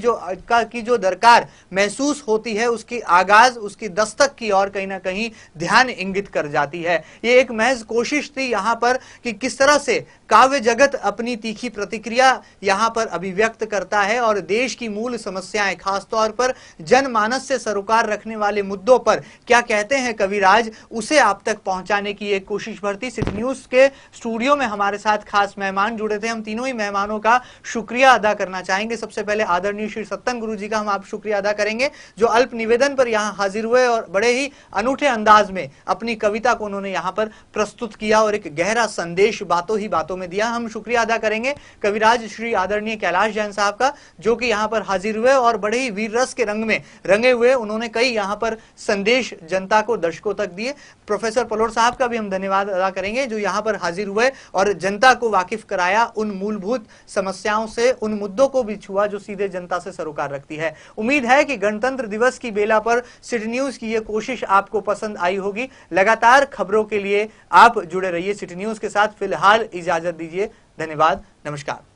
जो दरकार महसूस होती है उसकी आगाज, उसकी दस्तक की और कहीं ना कहीं ध्यान इंगित कर जाती है। ये एक महज कोशिश थी यहाँ पर कि किस तरह से काव्य जगत अपनी तीखी प्रतिक्रिया यहाँ पर अभिव्यक्त करता है और देश की मूल समस्याएं, खासतौर पर जनमानस से सरोकार रखने वाले मुद्दों पर क्या कहते हैं कविराज, उसे आप तक पहुंचाने की एक कोशिश भरती। सिटी न्यूज के स्टूडियो में हमारे साथ खास मेहमान जुड़े थे। हम तीनों ही मेहमानों का शुक्रिया अदा करना चाहेंगे। सबसे पहले आदरणीय श्री सत्तन गुरु जी का हम आप शुक्रिया अदा करेंगे जो अल्प निवेदन पर यहाँ हाजिर हुए और बड़े ही अनूठे अंदाज में अपनी कविता को उन्होंने यहाँ पर प्रस्तुत किया और एक गहरा संदेश बातों ही बातों में दिया। हम शुक्रिया अदा करेंगे कविराज श्री आदरणीय कैलाश जैन साहब का जो कि यहाँ पर हाजिर हुए और बड़े ही वीर रस के रंग में रंगे हुए उन्होंने कई यहाँ पर संदेश जनता को, दर्शकों तक दिए। प्रोफेसर पलोर साहब का भी हम धन्यवाद अदा करेंगे जो यहाँ पर हाजिर हुए और जनता को वाकिफ कराया उन मूलभूत समस्याओं से, उन मुद्दों को भी छुआ जो सीधे जनता से सरोकार रखती है। उम्मीद है कि गणतंत्र दिवस की बेला पर सिटी न्यूज की यह कोशिश आपको पसंद आई होगी। लगातार खबरों के लिए आप जुड़े रहिए सिटी न्यूज के साथ। फिलहाल इजाजत दीजिए। धन्यवाद, नमस्कार।